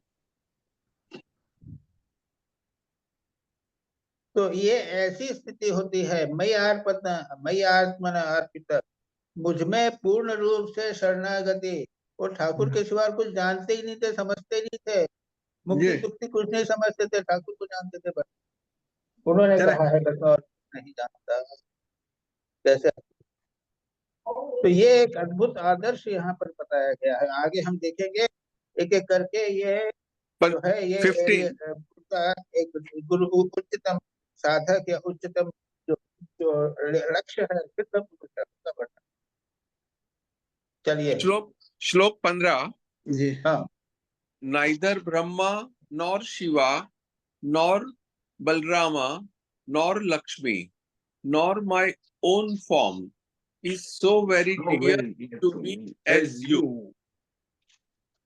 तो ये ऐसी स्थिति होती है। मयि आत्मना अर्पित, मुझ में पूर्ण रूप से शरणागति। वो ठाकुर के सिवा कुछ जानते ही नहीं थे, समझते ही नहीं थे, मुक्ति जी तुक्ति कुछ नहीं समझते थे, ठाकुर को जानते थे बस। उन्होंने Correct. कहा है बस, और नहीं जानता कैसे। तो ये एक अद्भुत आदर्श यहाँ पर बताया गया है। आगे हम देखेंगे एक एक करके। ये पर जो है ये 15 का एक गुरु उच्चतम साधक या उच्चतम जो जो लक्ष्य है, उच्चतम पुरुष का वर्णन। चलिए। श्लोक 15। जी हाँ, Neither Brahma nor Shiva nor Balrama nor Lakshmi nor my own form is so very dear to me as you.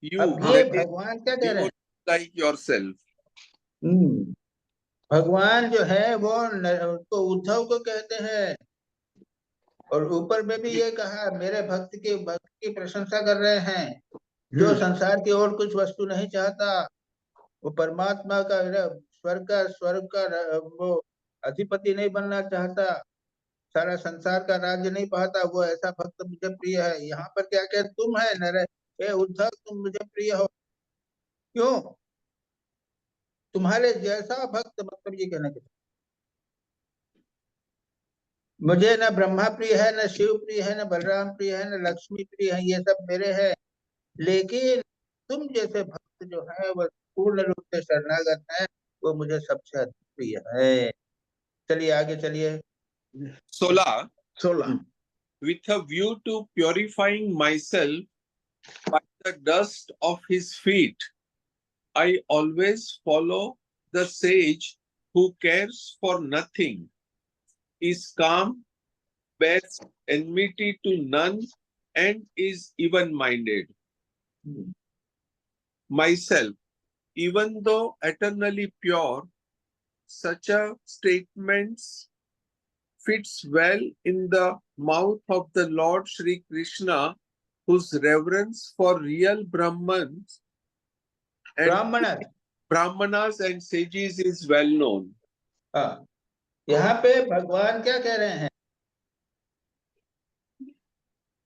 You, अब ये that is, भगवान क्या कह रहे हैं? devote like yourself. भगवान जो है वो तो उद्धव को कहते हैं, और ऊपर में भी ये कहा, मेरे भक्त की प्रशंसा कर रहे हैं, जो संसार की और कुछ वस्तु नहीं चाहता, वो परमात्मा का स्वर्ग का वो अधिपति नहीं बनना चाहता, सारा संसार का राज्य नहीं पाता, वो ऐसा भक्त मुझे प्रिय है। यहाँ पर क्या कह, तुम है नरे, हे उद्धव, तुम मुझे प्रिय हो। क्यों? तुम्हारे जैसा भक्त, मतलब ये कहने के, मुझे न ब्रह्मा प्रिय है, न शिव प्रिय है, न बलराम प्रिय है, न लक्ष्मी प्रिय है, ये सब मेरे हैं, लेकिन तुम जैसे भक्त जो है वो पूर्ण रूप से शरणागत है, वो मुझे सबसे अधिक प्रिय है। चलिए आगे चलिए। 16. 16. With a view to purifying myself by the dust of his feet, I always follow the sage who cares for nothing, is calm, bears enmity to none, and is even-minded. Myself, even though eternally pure, such a statement fits well in the mouth of the Lord Sri Krishna, whose reverence for real Brahmanas and sages is well known. हाँ, यहाँ पे भगवान क्या कह रहे हैं?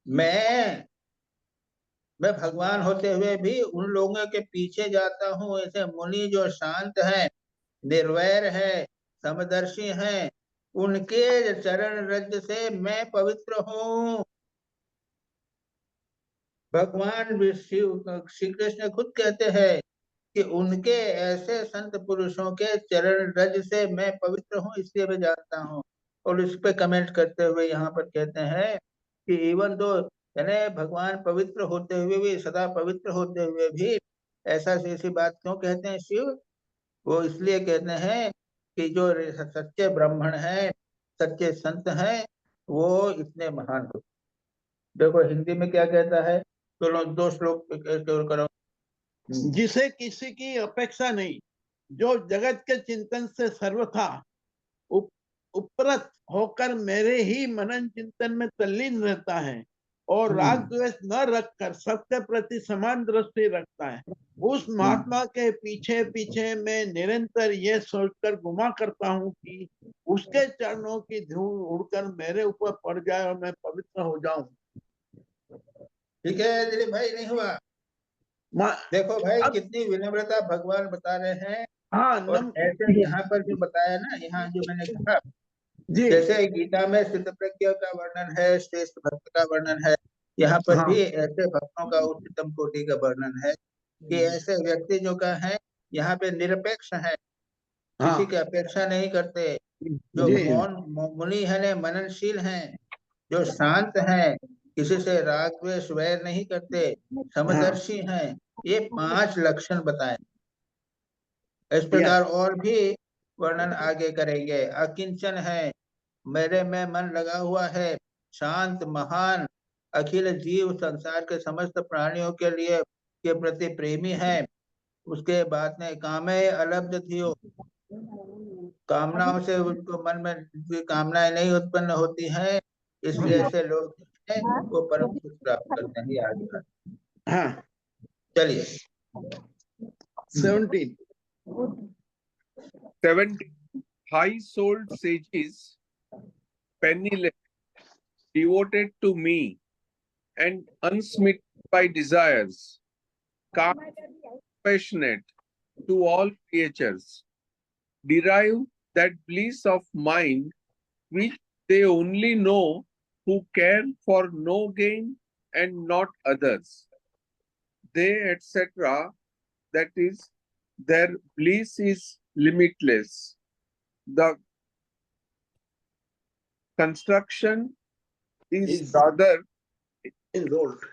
मैं भगवान होते हुए भी उन लोगों के पीछे जाता हूँ, ऐसे मुनि जो शांत हैं, निर्वैर है, समदर्शी हैं, उनके चरण रज से मैं पवित्र हूँ। भगवान श्री कृष्ण खुद कहते हैं कि उनके ऐसे संत पुरुषों के चरण रज से मैं पवित्र हूँ, इसलिए मैं जानता हूँ। और इस पे कमेंट करते हुए यहाँ पर कहते हैं कि इवन दो, यानी भगवान पवित्र होते हुए भी, सदा पवित्र होते हुए भी ऐसी बात क्यों कहते हैं शिव? वो इसलिए कहते हैं कि जो सच्चे ब्राह्मण हैं, सच्चे संत हैं, वो इतने महान होते। देखो हिंदी में क्या कहता है, तो दो श्लोक करो। जिसे किसी की अपेक्षा नहीं, जो जगत के चिंतन से सर्वथा उपरत होकर मेरे ही मनन चिंतन में तल्लीन रहता है और राग द्वेष न रखकर सबके प्रति समान दृष्टि रखता है, उस महात्मा के पीछे पीछे मैं निरंतर ये सोचकर गुमा करता हूँ कि उसके चरणों की धूल उड़कर मेरे ऊपर पड़ जाए और मैं पवित्र हो जाऊं। ठीक है दिलीप भाई, नहीं हुआ? देखो भाई कितनी विनम्रता भगवान बता रहे हैं। हाँ, और ऐसे यहाँ पर जो बताया ना, यहाँ जो मैंने कहा, जैसे गीता में स्थितप्रज्ञ का वर्णन है, श्रेष्ठ भक्त का वर्णन है, यहाँ पर भी ऐसे भक्तों का उच्चतम कोटि का वर्णन है कि ऐसे व्यक्ति जो का है यहाँ पे निरपेक्ष है, किसी हाँ की अपेक्षा नहीं करते, जो जी मौन मुनि है, मननशील हैं, जो शांत हैं, किसी से राग द्वेष वैर नहीं करते, हाँ समदर्शी हैं। ये 5 लक्षण बताए। इस यस प्रकार और भी वर्णन आगे करेंगे। अकिंचन है, मेरे में मन लगा हुआ है, शांत, महान, अखिल जीव संसार के समस्त प्राणियों के लिए के प्रति प्रेमी है। उसके बाद में कामे अलब्ध थियो, कामनाओं से उनको मन में कोई कामनाएं नहीं उत्पन्न होती हैं, इसलिए ऐसे लोग हैं वो परम सुख प्राप्त करते हैं। ये आगे बात। हाँ चलिए 17 70 high-souled sages, penniless, devoted to me, and unsmitten by desires, calm, compassionate to all creatures, derive that bliss of mind which they only know who care for no gain and not others. They, etc., that is, their bliss is limitless. The construction is is rather enrolled.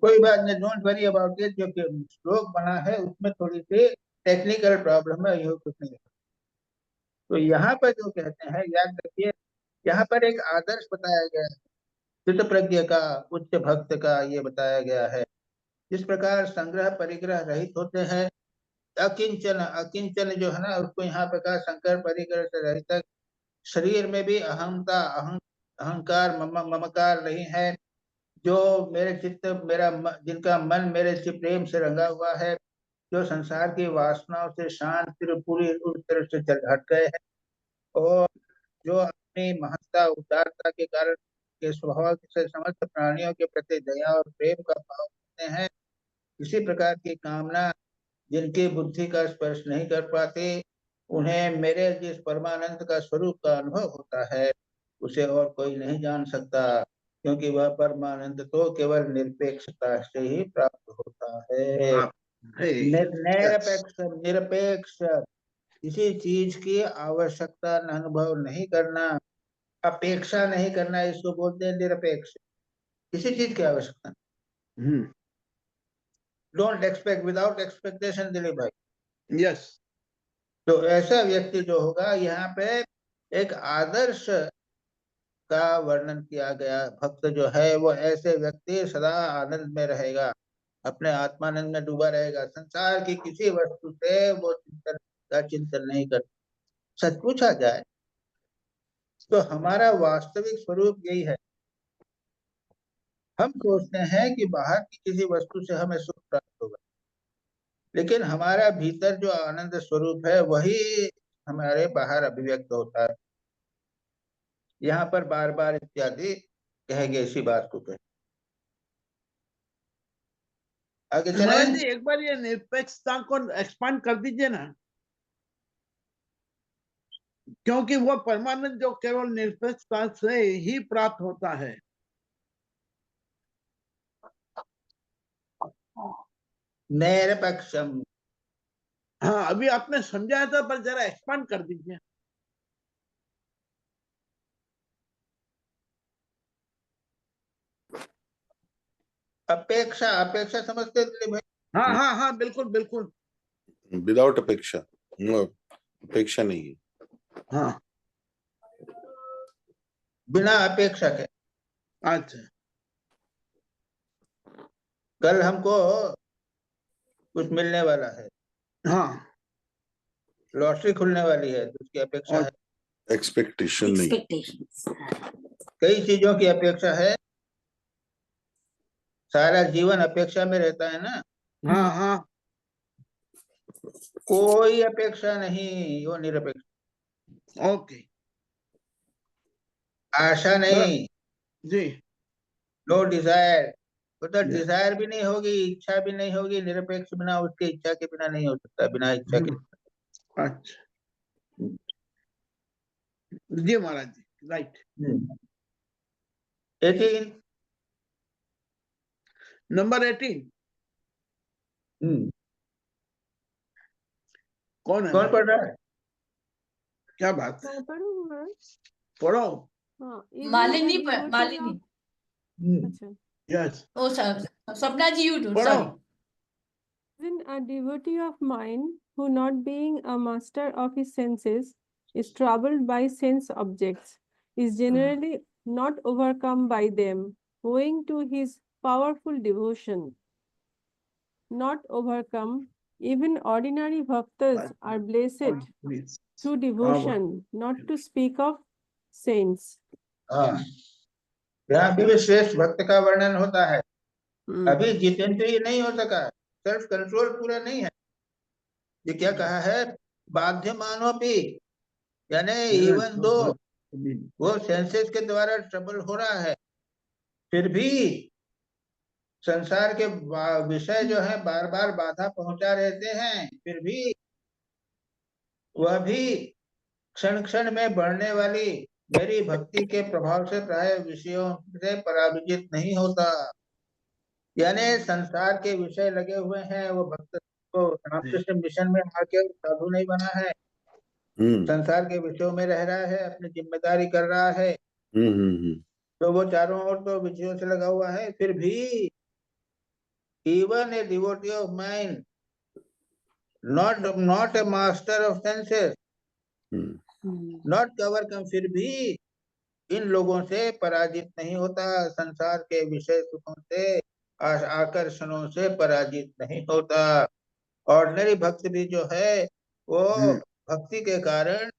कोई बात नहीं, don't worry about it. जो कि श्लोक बना है उसमें थोड़ी सी टेक्निकल प्रॉब्लम है, ये कुछ नहीं। तो यहाँ पर जो कहते हैं, याद रखिए, यहाँ पर एक आदर्श बताया गया है, चित्त प्रज्ञ का, उच्च भक्त का ये बताया गया है। जिस प्रकार संग्रह परिग्रह रहित होते हैं, अकिंचन, अकिंचन जो है ना, उसको यहाँ पे कहा संकर परिग्रह से रहित। शरीर में भी अहंता, अहंकार, ममकार नहीं है। जो मेरे चित्त, जिनका मन मेरे से प्रेम से रंगा हुआ है, जो संसार की वासनाओं से शांत, पूरी उस तरफ से हट गए हैं, और जो अपनी महत्ता, उदारता के कारण के स्वभाव से समस्त प्राणियों के प्रति दया और प्रेम का भाव रखते हैं। किसी प्रकार की कामना जिनकी बुद्धि का स्पर्श नहीं कर पाते, उन्हें मेरे जिस परमानंद का स्वरूप का अनुभव होता है, उसे और कोई नहीं जान सकता, क्योंकि वह परमानंद तो केवल निरपेक्षता से ही प्राप्त होता है। निरपेक्ष, निरपेक्ष, किसी चीज की आवश्यकता अनुभव नहीं करना, अपेक्षा नहीं करना, इसको बोलते हैं निरपेक्ष। किसी चीज की आवश्यकता, don't expect, without expectation, Dilip भाई। यस तो ऐसा व्यक्ति जो होगा, यहाँ पे एक आदर्श का वर्णन किया गया। भक्त जो है वो ऐसे व्यक्ति सदा आनंद में रहेगा, अपने आत्मानंद में डूबा रहेगा, संसार की किसी वस्तु से वो चिंतन नहीं कर। सच पूछा जाए तो हमारा वास्तविक स्वरूप यही है। हम सोचते हैं कि बाहर की किसी वस्तु से हमें सुख प्राप्त होगा, लेकिन हमारा भीतर जो आनंद स्वरूप है वही हमारे बाहर अभिव्यक्त होता है। यहाँ पर बार बार इत्यादि कहेंगे इसी बात को। कहे आगे चले। महाराज जी एक बार ये निरपेक्षता को एक्सपांड कर दीजिए ना, क्योंकि वो परमानंद जो केवल निरपेक्षता से ही प्राप्त होता है। निरपेक्षम, हाँ अभी आपने समझाया था, पर जरा एक्सपांड कर दीजिए। अपेक्षा, अपेक्षा समझते थे भाई? हाँ हाँ हाँ बिल्कुल बिल्कुल। विदाउट अपेक्षा, नो अपेक्षा नहीं है। हाँ बिना अपेक्षा के। अच्छा, कल हमको कुछ मिलने वाला है, हाँ लॉटरी खुलने वाली है, तो उसकी अपेक्षा और है। एक्सपेक्टेशन नहीं। कई चीजों की अपेक्षा है, सारा जीवन अपेक्षा में रहता है ना। हाँ हाँ कोई अपेक्षा नहीं, वो निरपेक्ष। ओके आशा नहीं, जी। नो डिजायर, तो Yes. डिजायर भी नहीं होगी, इच्छा भी नहीं होगी। निरपेक्ष बिना उसके इच्छा के बिना नहीं हो सकता, बिना इच्छा के। अच्छा जी महाराज जी, राइट। 18। नंबर 18 कौन है? कौन पढ़ रहा है? क्या बात है? मैं पढ़ूँ महाराज? पढ़ो। हाँ, even a Malini, devotee Malini. of- अच्छा, yes, Oh, Swapna ji, you do. पढ़ो। Sorry. even a devotee of mine who, not being a master of his senses, is troubled by sense objects, is generally not overcome by them, owing to his powerful devotion. Not overcome, even ordinary bhaktas are blessed please. through devotion, not to speak of saints. हाँ, यहाँ भी श्रेष्ठ भक्त का वर्णन होता है। अभी जितेंद्रिय नहीं हो सका, सेल्फ कंट्रोल पूरा नहीं है। ये क्या कहा है? बाध्यमानो भी, यानी इवन दो वो सेंसेस के द्वारा ट्रबल हो रहा है, फिर भी संसार के विषय जो है बार बार बाधा पहुंचा रहते हैं, फिर भी वह भी क्षण क्षण में बढ़ने वाली मेरी भक्ति के प्रभाव से प्राय विषयों से पराजित नहीं होता। यानी संसार के विषय लगे हुए हैं, वो भक्त को रामकृष्ण मिशन में आके साधु नहीं बना है, संसार के विषयों में रह रहा है, अपनी जिम्मेदारी कर रहा है, तो वो चारों ओर तो विषयों से लगा हुआ है, फिर भी even a devotee of mine, not a master of senses, not overcome, फिर भी इन लोगों से पराजित नहीं होता, संसार के विषय सुखों से आकर्षणों से पराजित नहीं होता। ऑर्डिनरी भक्त भी जो है वो भक्ति के कारण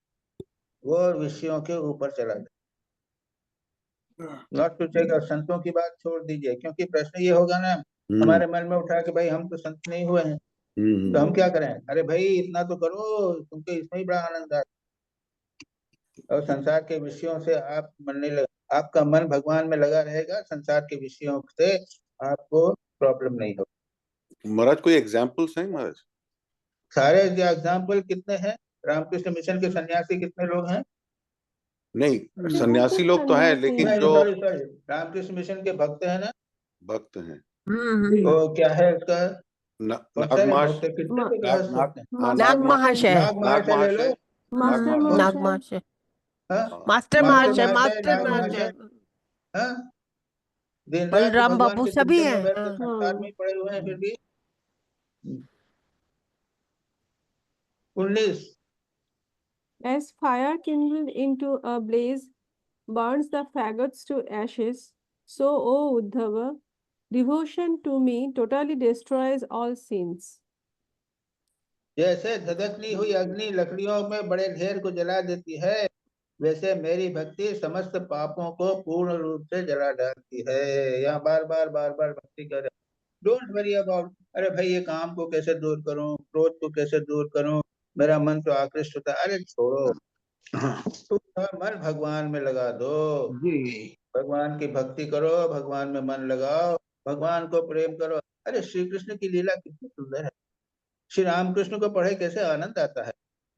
वो विषयों के ऊपर चला जाता। नॉट टू टेक, संतों की बात छोड़ दीजिए, क्योंकि प्रश्न ये होगा ना हमारे मन में उठा कि भाई हम तो संत नहीं हुए हैं, तो हम क्या करें? अरे भाई इतना तो करो, तुमको इसमें ही बड़ा आनंद आता। और संसार के विषयों से आप मन नहीं लगा, आपका मन भगवान में लगा रहेगा, संसार के विषयों से आपको प्रॉब्लम नहीं होगी। महाराज कोई एग्जाम्पल्स हैं महाराज? सारे एग्जाम्पल कितने हैं? रामकृष्ण मिशन के सन्यासी कितने लोग हैं? नहीं, सन्यासी लोग तो हैं, लेकिन जो सॉरी रामकृष्ण मिशन के भक्त हैं ना, भक्त हैं, वो क्या है उसका? नाग महाशय, नाग महाशय, नाग महाशय ले लो, मास्टर नाग महाशय, महाशय, मास्टर महाशय, मास्टर महाशय, दिन रात बलराम भगवान बाबू के सभी चिंतन में हैं। बैठे संसार में पड़े हुए हैं, फिर भी 19 as fire kindled into a blaze burns the faggots to ashes, so, O Uddhava, devotion to me totally destroys all sins. जैसे धधकनी हुई अग्नि लकड़ियों में बड़े ढेर को जला देती है, वैसे मेरी भक्ति समस्त पापों को पूर्ण रूप से जला डालती है। यहाँ बार बार भक्ति कर, डोंट वरी अबाउट, अरे भाई ये काम को कैसे दूर करूं, क्रोध को कैसे दूर करूं, मेरा मन तो आकृष्ट होता है। अरे छोड़ो, तो मन भगवान में लगा दो, भगवान की भक्ति करो, भगवान में मन लगाओ, भगवान को प्रेम करो। अरे श्री कृष्ण की लीला कितनी सुंदर है, श्री रामकृष्ण को पढ़े कैसे आनंद आता है,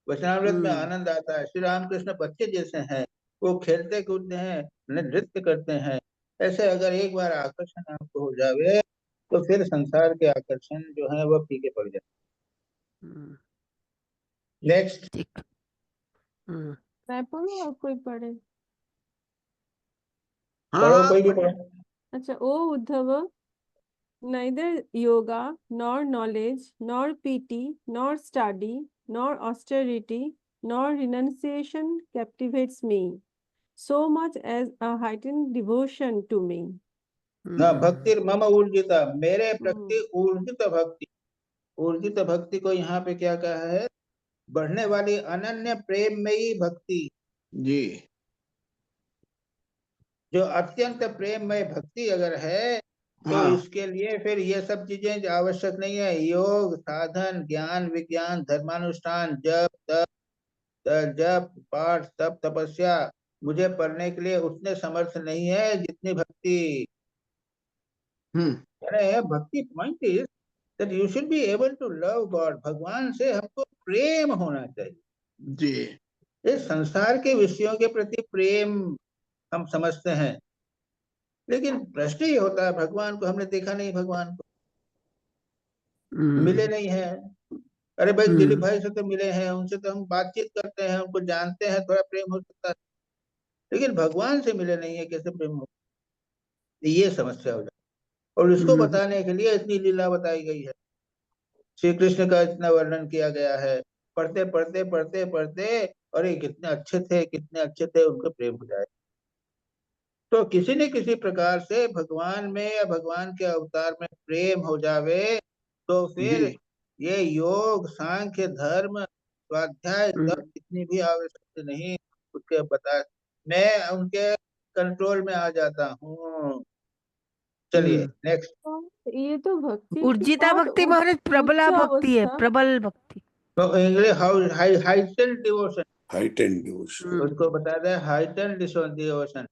वचनामृत में आनंद आता है। श्री रामकृष्ण बच्चे जैसे हैं, वो खेलते कूदते हैं, नृत्य करते हैं। ऐसे अगर एक बार आकर्षण आपको हो जावे तो फिर संसार के आकर्षण जो है वो फीके पड़ जाते। नेक्स्ट, मैं पढ़ूं और कोई पढ़े? पढ़ो, कोई भी पढ़ो। अच्छा, O Uddhava, neither yoga nor knowledge nor pity nor study nor austerity nor renunciation captivates me so much as a heightened devotion to me. ना भक्ति मम ऊर्जिता, मेरे प्रति ऊर्जित भक्ति, ऊर्जित भक्ति को यहाँ पे क्या कहा है? बढ़ने वाली अनन्य प्रेम में ही भक्ति जी, जो अत्यंत प्रेम में भक्ति अगर है तो इसके लिए फिर ये सब चीजें आवश्यक नहीं है। योग, साधन, ज्ञान, विज्ञान, धर्मानुष्ठान, जप पाठ, तप, तपस्या मुझे पढ़ने के लिए उतने समर्थ नहीं है जितनी भक्ति। Bhakti point is that you should be able to love God, भगवान से हमको प्रेम होना चाहिए जी। इस संसार के विषयों के प्रति प्रेम हम समझते हैं, लेकिन प्रश्न ये होता है भगवान को हमने देखा नहीं, भगवान को मिले नहीं है, अरे भाई दिलीप भाई से तो मिले हैं, उनसे तो हम बातचीत करते हैं, उनको जानते हैं, थोड़ा प्रेम हो सकता है, लेकिन भगवान से मिले नहीं है, कैसे प्रेम हो? ये समस्या हो जाती है। और इसको बताने के लिए इतनी लीला बताई गई है, श्री कृष्ण का इतना वर्णन किया गया है। पढ़ते पढ़ते पढ़ते पढ़ते अरे कितने अच्छे थे, कितने अच्छे थे, उनके प्रेम हो जाए। तो किसी न किसी प्रकार से भगवान में या भगवान के अवतार में प्रेम हो जावे, तो फिर जी ये योग सांख्य धर्म स्वाध्याय सब इतनी भी आवश्यकता नहीं, उसके बता मैं उनके कंट्रोल में आ जाता हूँ। चलिए नेक्स्ट। तो ये तो भक्ति की उर्जिता बहुत भक्ति महाराज प्रबला उच्च भक्ति है, अवस्था। प्रबल भक्ति। तो English heightened devotion, heightened devotion. उसको बता दे हाइटेंड डिवोशन। और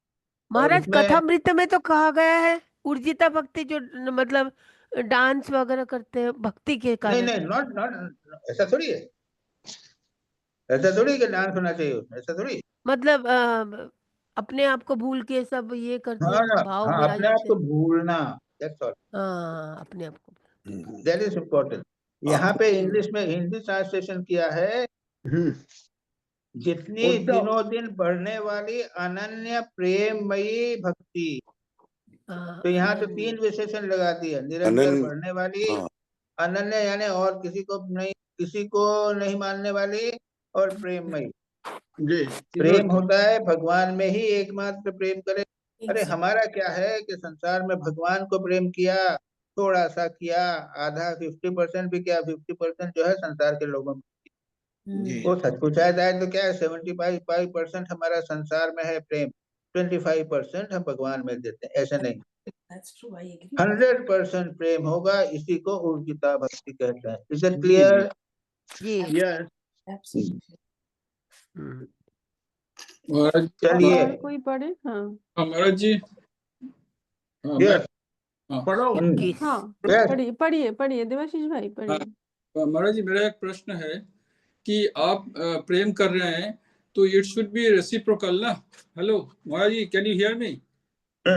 महाराज उसमें कथामृत में तो कहा गया है उर्जिता भक्ति जो मतलब डांस वगैरह करते हैं भक्ति के नहीं कारण। नहीं नॉट नॉट ऐसा थोड़ी है, ऐसा थोड़ी कि डांस होना चाहिए उसमें, ऐसा थोड़ी। मतलब अपने आप को भूल के सब ये करते हाँ हैं, भाव में हाँ, आ अपने आप जाते को हैं। भूलना, दैट्स ऑल, हाँ, अपने आप को। That is important. यहाँ पे इंग्लिश में हिंदी ट्रांसलेशन किया है, जितनी उद्धव दिनों दिन बढ़ने वाली अनन्य प्रेममयी भक्ति। हाँ, तो यहाँ तो अनन्य। 3 विशेषण लगा दिया, निरंतर अनन्य, बढ़ने वाली, हाँ, अनन्य यानी और किसी को नहीं मानने वाली, और प्रेममयी। जी प्रेम होता है भगवान में ही एकमात्र प्रेम करे। अरे एक हमारा क्या है कि संसार में भगवान को प्रेम किया, थोड़ा सा किया, आधा 50% भी किया, 50% जो है संसार के लोगों में। जी वो सच पूछा जाए तो क्या है, 75% हमारा संसार में है प्रेम, 25% हम भगवान में देते हैं, ऐसे नहीं। 100% प्रेम होगा, इसी को उर्जिता भक्ति कहते हैं। Is it clear? ये यस हम्म, महाराज चलिए और कोई पढ़े? हाँ महाराज जी, हाँ मैं, यस हाँ पढ़ो 21। हाँ, यस पढ़िए पढ़िए पढ़िए देवाशीष भाई पढ़िए। महाराज जी मेरा एक प्रश्न है कि आप प्रेम कर रहे हैं तो इट शुड बी रेसिप्रोकल ना। Hello Maharaj ji, can you hear me?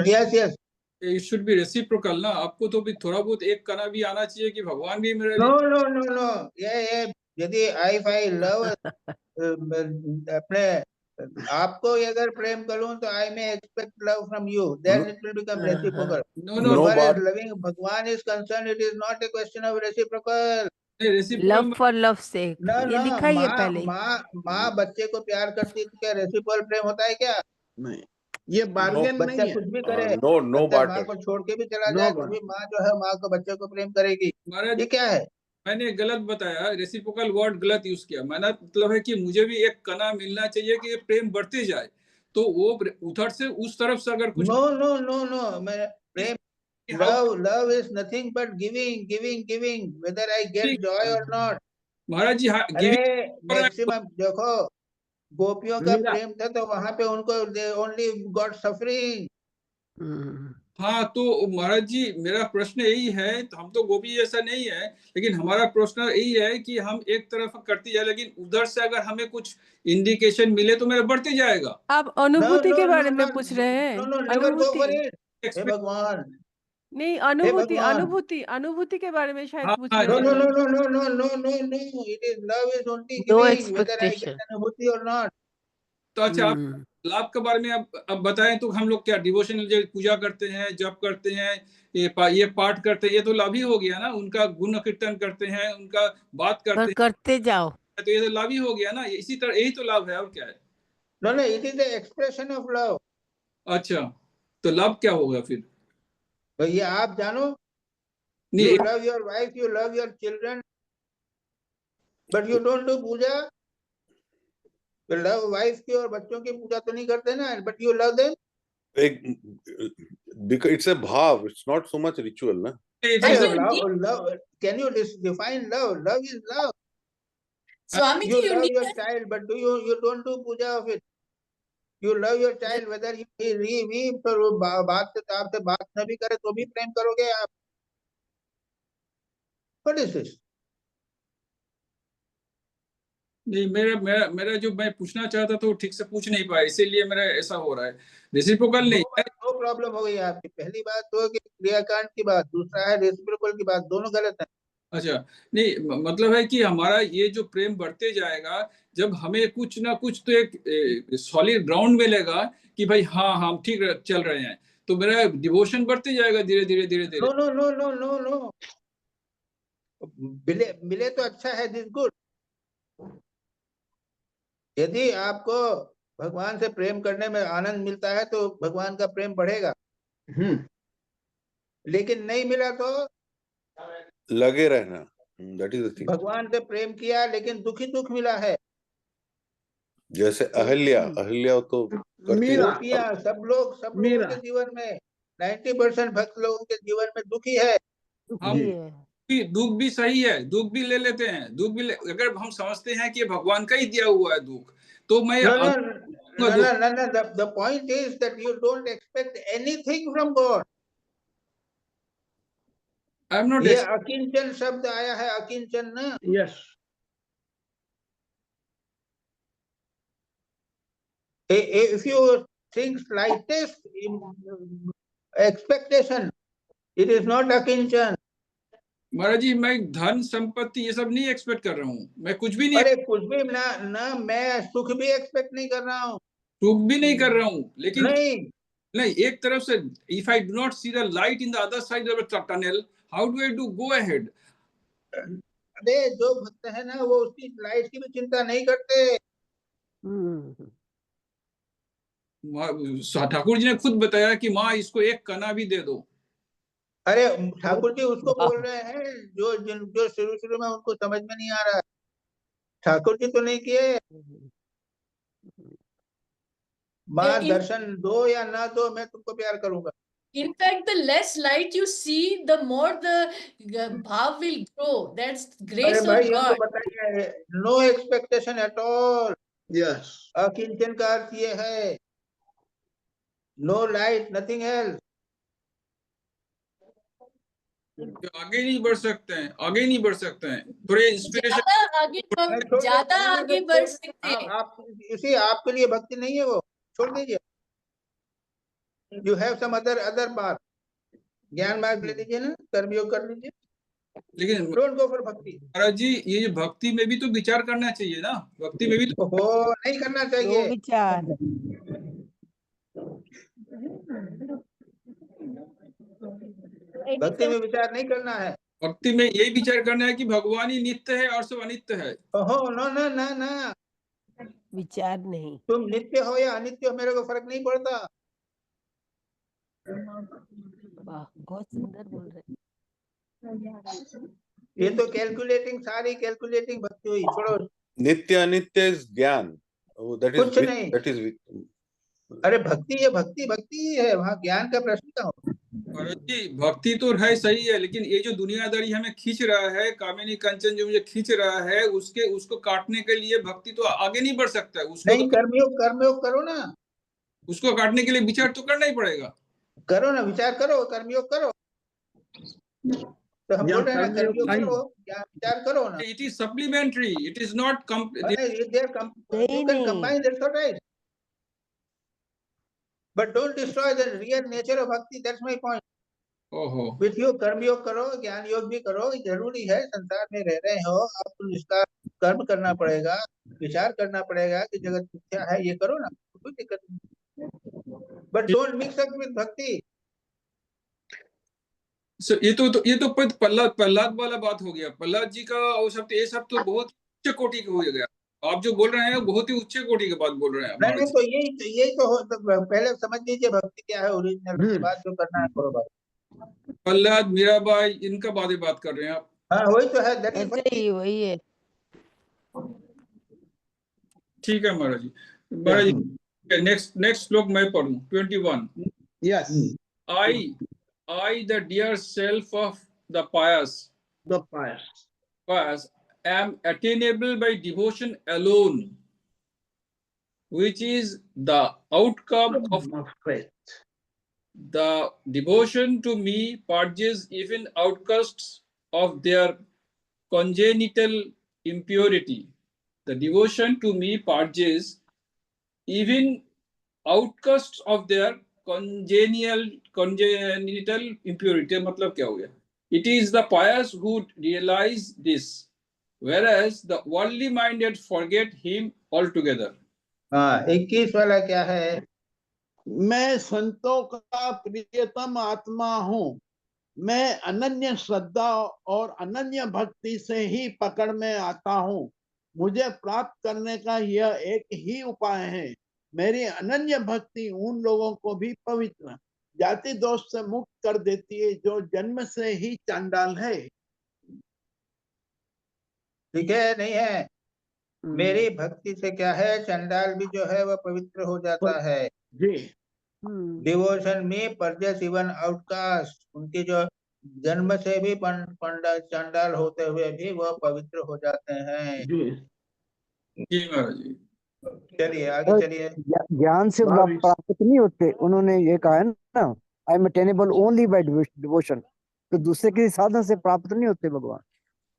Yes yes it should be reciprocal ना। आपको तो भी थोड़ा बहुत एक करना भी आना चाहिए कि भगवान भी मेरे नो लिए। नो नो नो, ये यदि आई लव अपने आपको अगर प्रेम करूं तो I may expect love from you, then it will become reciprocal. No So no far but as loving भगवान is concerned, it is not a question of reciprocal. Love reciprocal for love sake, ना ये ना, लिखा ही है माँ पहले ही। माँ बच्चे को प्यार करती है तो क्या रेसिप्रोकल प्रेम होता है क्या? नहीं, ये no, बार्गेन बच्चा नहीं है। कुछ भी करे, no बच्चा माँ barter. को छोड़ के भी चला नो जाए तो बार भी माँ जो है माँ को बच्चे को प्रेम करेगी। महाराज ये जी क्या है? मैंने गलत बताया, रेसिप्रोकल वर्ड गलत यूज किया। मैंने मतलब है कि मुझे भी एक कना मिलना चाहिए कि ये प्रेम बढ़ते जाए, तो वो उधर से उस तरफ से अगर कुछ नो नो नो नो, मैं प्रेम love is nothing but giving whether I get joy or not. महाराज जी अरे गिविंग मैक्सिमम देखो, गोपियों का मेरा प्रेम था तो वहां पे उनको दे ओनली गॉट सफरिंग। हाँ, तो महाराज जी मेरा प्रश्न यही है, तो हम तो गोपी जैसा नहीं है, लेकिन हमारा प्रश्न यही है कि हम एक तरफ करते जाए, लेकिन उधर से अगर हमें कुछ इंडिकेशन मिले तो मेरा बढ़ते जाएगा। आप नो अनुभूति नो के नो बारे में नो पूछ रहे हैं? नो नो, नेवर गो अनुभूति फॉर इट। हे भगवान, नहीं, हे अनुभूति भगवान, अनुभूति अनुभूति के बारे में शायद हाँ पूछ हाँ, रहे नो नो हैं। No no no no no no no, it is love is only no giving whether I expectation. get anubhuti or not. तो अच्छा आप लाभ के बारे में अब बताएं, तो हम लोग क्या डिवोशनल जो पूजा करते हैं, जप करते हैं, ये पाठ करते हैं, ये तो लाभ ही हो गया ना। उनका गुण कीर्तन करते हैं, उनका बात करते करते जाओ। हैं, तो ये तो लाभ ही हो गया ना। इसी तरह यही तो लाभ है, और क्या है। No no, it is the expression of love. अच्छा, तो लाभ क्या होगा फिर? भैया आप जानो, नहीं you love your wife, you love your children, but you don't do पूजा। तो लव वाइफ की और बच्चों की पूजा तो नहीं करते ना, but you love them. Because it's a bhav, it's not so much ritual, na. it Hey, is And a, you need, love, can you define love? Love is love. Swamiji, You you love need your child, but you don't do puja of it. You love your child, whether he weeps or बात से आपसे बात न भी करे तो भी प्रेम करोगे आप। What is this? नहीं, मेरा जो मैं पूछना चाहता था वो ठीक से पूछ नहीं पाया, इसीलिए मेरा ऐसा हो रहा है। रेसिप्रोकल नहीं है। दो प्रॉब्लम हो गई आपकी। पहली बात तो कि क्रियाकांड की बात, दूसरा है रेसिप्रोकल की बात, दोनों गलत है। अच्छा, नहीं मतलब है कि हमारा ये जो प्रेम बढ़ते जाएगा, जब हमें कुछ ना कुछ तो एक सॉलिड ग्राउंड मिलेगा कि भाई हाँ हम ठीक चल रहे हैं, तो मेरा डिवोशन बढ़ते जाएगा धीरे धीरे धीरे धीरे। No no no no no no, मिले मिले तो अच्छा है, दिस गुड। यदि आपको भगवान से प्रेम करने में आनंद मिलता है तो भगवान का प्रेम बढ़ेगा, लेकिन नहीं मिला तो लगे रहना, दैट इज द थिंग। भगवान से प्रेम किया लेकिन दुख ही दुख मिला है। जैसे अहल्या तो करती मीरा। है। गोपियां, सब लोगों मीरा। के जीवन में 90% भक्त लोगों के जीवन में दुखी है। हम दुखी है। दुख भी सही है, दुख भी ले लेते हैं, अगर हम समझते हैं कि ये भगवान का ही दिया हुआ है दुख, तो मैं No, no, दूंगा no, दुख। no, no, no. The point is that you don't expect anything from God. I am not ये अकिंचन शब्द आया है, अकिंचन ना। Yes. If you think slightest expectation, it is not akinchan. महाराज जी, मैं धन संपत्ति ये सब नहीं एक्सपेक्ट कर रहा हूँ, मैं कुछ भी नहीं, अरे कुछ भी ना ना, मैं सुख भी एक्सपेक्ट नहीं कर रहा हूँ। सुख भी नहीं कर रहा हूँ, लेकिन नहीं, एक तरफ से if I do not see the light in the other side of the tunnel, how do I do go ahead? अरे जो भक्त है ना वो उसकी लाइट की भी चिंता नहीं करते। ठाकुर जी ने खुद बताया कि माँ इसको एक कना भी दे दो। अरे ठाकुर जी उसको बोल रहे हैं जो शुरू शुरू में उनको समझ में नहीं आ रहा है। ठाकुर जी तो नहीं किए, माँ दर्शन दो या ना दो, मैं तुमको प्यार करूंगा। In fact, the less light you see, the more the bhav will grow. That's grace अरे of भाई God. इनको बताइए, no expectation at all. Yes. अकिंचन का अर्थ ये है, नो लाइट, नथिंग एल्स। आगे नहीं बढ़ सकते हैं, आगे नहीं बढ़ सकते हैं, थोड़े इंस्पिरेशन ज्यादा आगे बढ़ सकते हैं। आप इसी आपके लिए भक्ति नहीं है वो, छोड़ दीजिए। यू हैव सम अदर बात, ज्ञान मार्ग ले लीजिए ना, कर्मयोग कर लीजिए, लेकिन डोंट गो फॉर भक्ति। महाराज जी, ये जो भक्ति में भी तो विचार करना चाहिए ना, भक्ति में भी तो हो नहीं करना दो चाहिए। विचार। भक्ति में विचार नहीं करना है। भक्ति में यही विचार करना है कि भगवान ही नित्य है और सब अनित्य है। ओहो नो ना ना ना, विचार नहीं। तुम नित्य हो या अनित्य हो मेरे को फर्क नहीं पड़ता। वाह, बहुत सुंदर बोल रहे। ये तो कैलकुलेटिंग, सारी कैलकुलेटिंग भक्ति हुई, छोड़ो। नित्य अनित्य इज ज्ञान, कुछ नहीं। दैट इज अरे भक्ति, ये भक्ति ही है, वहाँ ज्ञान का प्रश्न क्या हो। महाराज जी, भक्ति तो है सही है, लेकिन ये जो दुनियादारी हमें खींच रहा है, कामिनी कंचन जो मुझे खींच रहा है, उसको काटने के लिए भक्ति तो आगे नहीं बढ़ सकता है। उसको नहीं, कर्मयोग करो ना। उसको काटने के लिए विचार तो करना ही पड़ेगा। करो ना, विचार करो, कर्मयोग करो। तो हम बोल रहे हैं ना, कर्मयोग करो, क्या विचार करो ना। It is supplementary, it is not complete. You can combine, that's all right. But don't destroy the real nature of bhakti, that's my point. ओहो, With you कर्मयोग करो, ज्ञान योग भी करो, जरूरी है, संसार में रह रहे हो, आपको इसका कर्म करना पड़ेगा, विचार करना पड़ेगा कि जगत मिथ्या है, ये करो ना, कोई दिक्कत नहीं। But don't mix up with bhakti. ये तो प्रहलाद वाला बात हो गया। प्रहलाद जी का और सब ये सब तो बहुत उच्च कोटि का हो गया। आप जो बोल रहे हैं बहुत ही उच्च कोटि की बात बोल रहे हैं। नहीं तो यही तो हो, तो पहले समझ लीजिए भक्ति क्या है ओरिजिनल, उसके बाद जो करना है करो बात। प्रहलाद, मीराबाई, इनका बात कर रहे हैं आप। हाँ वही तो है, दैट इज भक्ति। वही है। ठीक है महाराज जी। महाराज जी, नेक्स्ट श्लोक मैं पढ़ूं, 21। Yes. I the dear self of the pious, am attainable by devotion alone, which is the outcome of faith. The devotion to me purges even outcasts of their congenital impurity. The devotion to me purges even outcasts of their congenital impurity. मतलब क्या हो गया? It is the pious who realize this, whereas the worldly minded forget him altogether. हाँ, 21 वाला क्या है? मैं संतों का प्रियतम आत्मा हूँ, मैं अनन्य श्रद्धा और अनन्य भक्ति से ही पकड़ में आता हूँ। मुझे प्राप्त करने का यह एक ही उपाय है। मेरी अनन्य भक्ति उन लोगों को भी पवित्र जाति दोष से मुक्त कर देती है जो जन्म से ही चांडाल है। ठीक है, नहीं है? मेरी भक्ति से क्या है, चंडाल भी जो है वह पवित्र हो जाता है। जी। डिवोशन में परदेश इवन आउटकास्ट, उनके जो जन्म से भी पंडा चंडाल होते हुए भी वह पवित्र हो जाते हैं। जी जी महाराज जी। चलिए आगे चलिए। ज्ञान से प्राप्त नहीं होते, उन्होंने ये कहा है ना, I am attainable only by devotion. तो दूसरे किसी साधन से प्राप्त नहीं होते भगवान।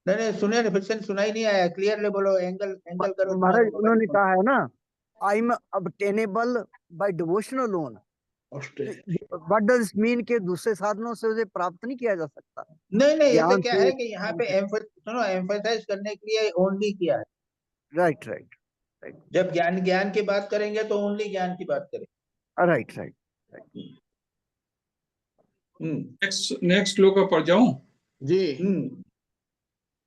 नहीं, सुनिए ना, फिर से सुनाई नहीं आया, क्लियरली बोलो, एंगल करो। महाराज उन्होंने कहा है ना, I am attainable by devotion alone. What does this mean कि दूसरे साधनों से उसे प्राप्त नहीं किया जा सकता? नहीं, ये क्या है कि यहाँ पे एम्फसाइज करने के लिए ओनली किया है। राइट। जब ज्ञान की बात करेंगे तो ओनली ज्ञान की बात करेंगे। राइट। नेक्स्ट श्लोक पर जाऊं? जी।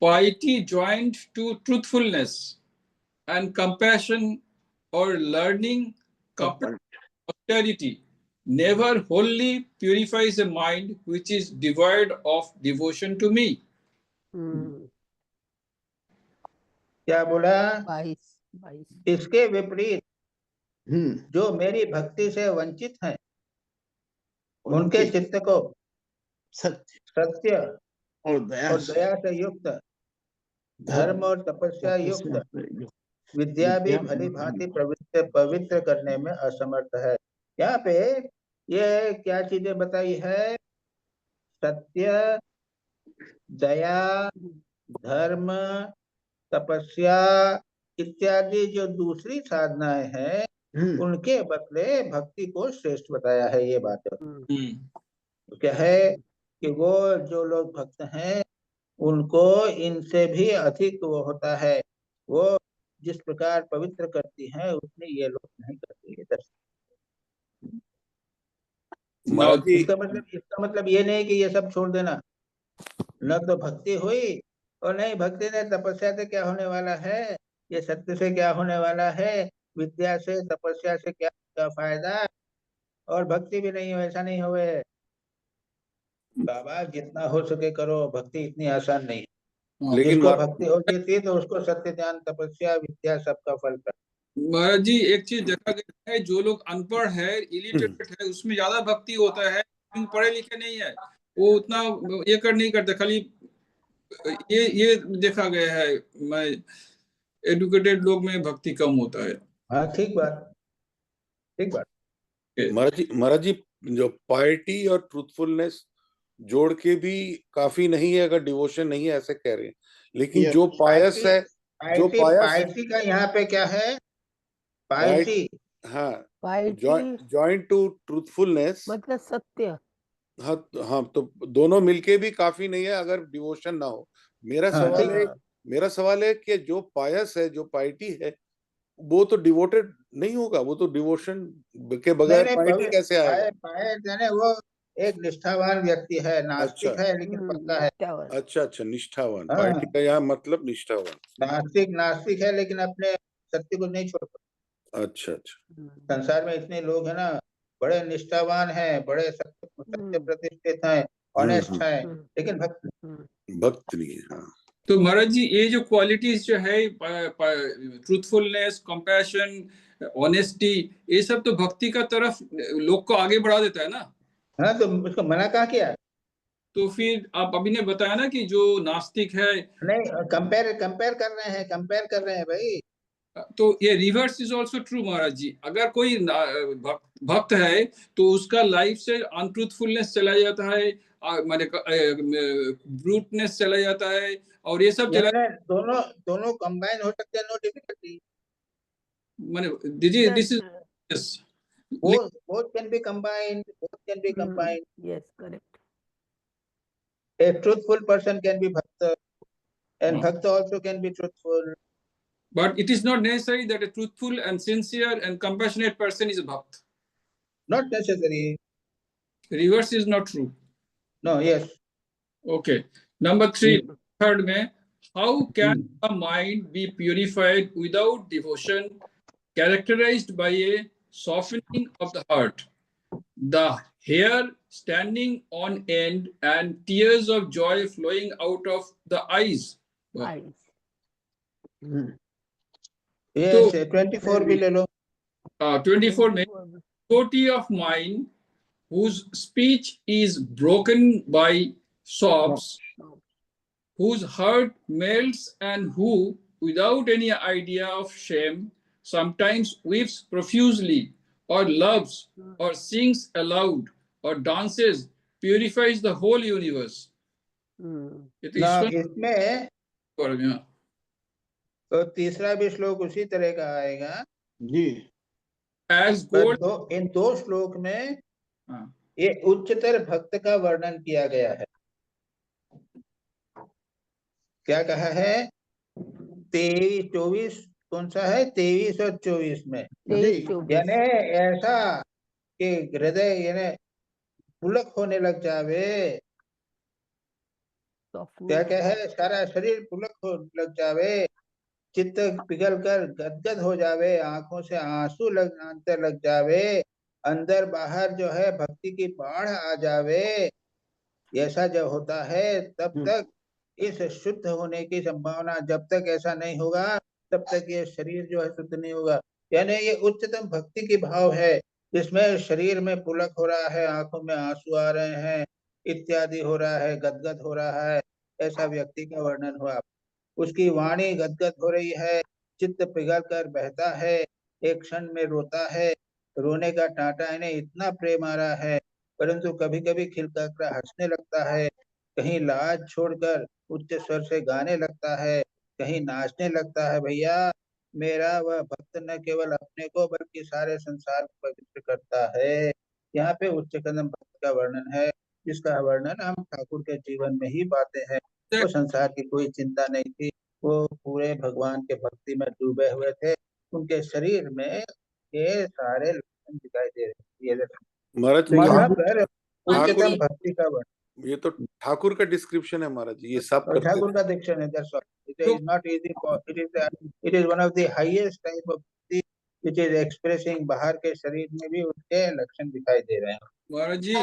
Piety joined to truthfulness and compassion or learning coupled with austerity never wholly purifies a mind which is devoid of devotion to me. क्या बोला? 22। इसके विपरीत जो मेरी भक्ति से वंचित हैं, उनके चित्त को सत्य और दया से युक्त, धर्म और तपस्या युक्त विद्या भी भली भांति पवित्र करने में असमर्थ है। यहाँ पे ये क्या चीजें बताई है? सत्य, दया, धर्म, तपस्या इत्यादि जो दूसरी साधनाएं हैं, उनके बदले भक्ति को श्रेष्ठ बताया है। ये बात तो क्या है कि वो जो लोग भक्त हैं उनको इनसे भी अधिक वो होता है, वो जिस प्रकार पवित्र करती हैं उतने ये लोग नहीं करते। इसका मतलब ये नहीं कि ये सब छोड़ देना, न तो भक्ति हुई और नहीं भक्ति ने तपस्या से क्या होने वाला है, ये सत्य से क्या होने वाला है, विद्या से तपस्या से क्या फायदा, और भक्ति भी नहीं हो, ऐसा नहीं होवे। बाबा जितना हो सके करो, भक्ति इतनी आसान नहीं है। लेकिन भक्ति हो जाती है तो उसको सत्य, ज्ञान, तपस्या, विद्या सबका फल कर। महाराज जी एक चीज देखा गया है, जो लोग अनपढ़ है, इलिटरेट है, उसमें ज्यादा भक्ति होता है। पढ़े लिखे नहीं है वो उतना ये नहीं करते, खाली ये देखा गया है। मैं एडुकेटेड लोग में भक्ति कम होता है। हाँ ठीक बात। महाराज जी जो पायटी और ट्रूथफुलनेस जोड़ के भी काफी नहीं है अगर डिवोशन नहीं है, ऐसे कह रहे हैं। लेकिन जो पायस है, जो पायटी का यहाँ पे क्या है? पायटी, हाँ, जॉइंट टू ट्रूथफुलनेस मतलब सत्य। हाँ, तो दोनों मिलके भी काफी नहीं है अगर डिवोशन ना हो। मेरा सवाल है कि जो पायस है, जो पायटी है, वो तो डिवोटेड नहीं होगा, वो तो डिवोशन के बगैर पायटी कैसे आएगा? पायस वो एक निष्ठावान व्यक्ति है, नास्तिक है लेकिन पक्का है। अच्छा, निष्ठावान। पायटी का यहाँ मतलब निष्ठावान। नास्तिक है लेकिन अपने सत्य को नहीं छोड़ता। अच्छा। संसार में इतने लोग हैं ना, बड़े निष्ठावान हैं, बड़े सत्य प्रतिष्ठित हैं, ऑनेस्ट हैं, लेकिन भक्त नहीं है। हाँ। तो महाराज जी ये जो क्वालिटीज जो है, ट्रूथफुलनेस, कंपैशन, ऑनेस्टी, ये सब तो भक्ति का तरफ लोग को आगे बढ़ा देता है ना। हाँ, तो उसको मना कहाँ किया? तो फिर आप अभी ने बताया ना कि जो नास्तिक है, नहीं, कंपेयर कर रहे हैं भाई। तो ये रिवर्स इज ऑल्सो ट्रू महाराज जी। अगर कोई भक्त है तो उसका लाइफ से अनट्रूथफुलनेस चला जाता है, माने ब्रूटनेस चला जाता है, और ये सब चला, दोनों कंबाइन हो सकते हैं, नो डिफिकल्टी। माने this is both can be combined, yes, correct। A truthful person can be bhakta, and हाँ, bhakta also can be truthful. but it is not necessary that a truthful and sincere and compassionate person is a bhakt. Not necessary. Reverse is not true. No, yes. Okay. Number 3, third में, how can a mind be purified without devotion, characterized by a softening of the heart, the hair standing on end, and tears of joy flowing out of the eyes? Eyes. Yes, So, 24 भी ले लो. 24 में, devotee of mine whose speech is broken by sobs, whose heart melts, and who, without any idea of shame, sometimes weeps profusely, or loves, or sings aloud, or dances, purifies the whole universe. ये तो ना ईश्वर इसमें पर में, तो तीसरा भी श्लोक उसी तरह का आएगा जी. as पर gold. इन 2 श्लोक में हाँ, ये उच्चतर भक्त का वर्णन किया गया है. क्या कहा है? 23, 24 कौन सा है? 23 और 24 में. यानी ऐसा कि हृदय यानी पुलक होने लग जावे. क्या क्या है? सारा शरीर पुलक हो लग जावे, चित्त पिघल कर गदगद हो जावे, आंखों से आंसू आने लग जावे, अंदर बाहर जो है भक्ति की बाढ़ आ जावे. ऐसा जब होता है तब तक इस शुद्ध होने की संभावना, जब तक ऐसा नहीं होगा तब तक ये शरीर जो है शुद्ध नहीं होगा. यानी ये उच्चतम भक्ति की भाव है जिसमें शरीर में पुलक हो रहा है, आंखों में आंसू आ रहे हैं, इत्यादि हो रहा है, गदगद हो रहा है. ऐसा व्यक्ति का वर्णन हुआ. उसकी वाणी गदगद हो रही है, चित्त पिघल कर बहता है, एक क्षण में रोता है, रोने का टाटा इन्हें इतना प्रेम आ रहा है, परंतु कभी कभी खिलकर हंसने लगता है, कहीं लाज छोड़कर उच्च स्वर से गाने लगता है, कहीं नाचने लगता है. भैया मेरा वह भक्त न केवल अपने को बल्कि सारे संसार को पवित्र करता है. यहाँ पे उच्च कदम भक्त का वर्णन है, जिसका वर्णन हम ठाकुर के जीवन में ही पाते हैं. वो संसार की कोई चिंता नहीं थी, वो पूरे भगवान के भक्ति में डूबे हुए थे. उनके शरीर में ये सारे लक्षण दिखाई दे रहे थे. महाराज तो यहाँ ठाकुर पर उच्चतम भक्ति का वर्णन, ये तो ठाकुर का डिस्क्रिप्शन है महाराज, ये सब और करते ठाकुर थे. का दीक्षण है. That's all. It is not easy for it is one of the highest type of bhakti which is expressing. बाहर के शरीर में भी उसके लक्षण दिखाई दे रहे हैं. महाराज जी,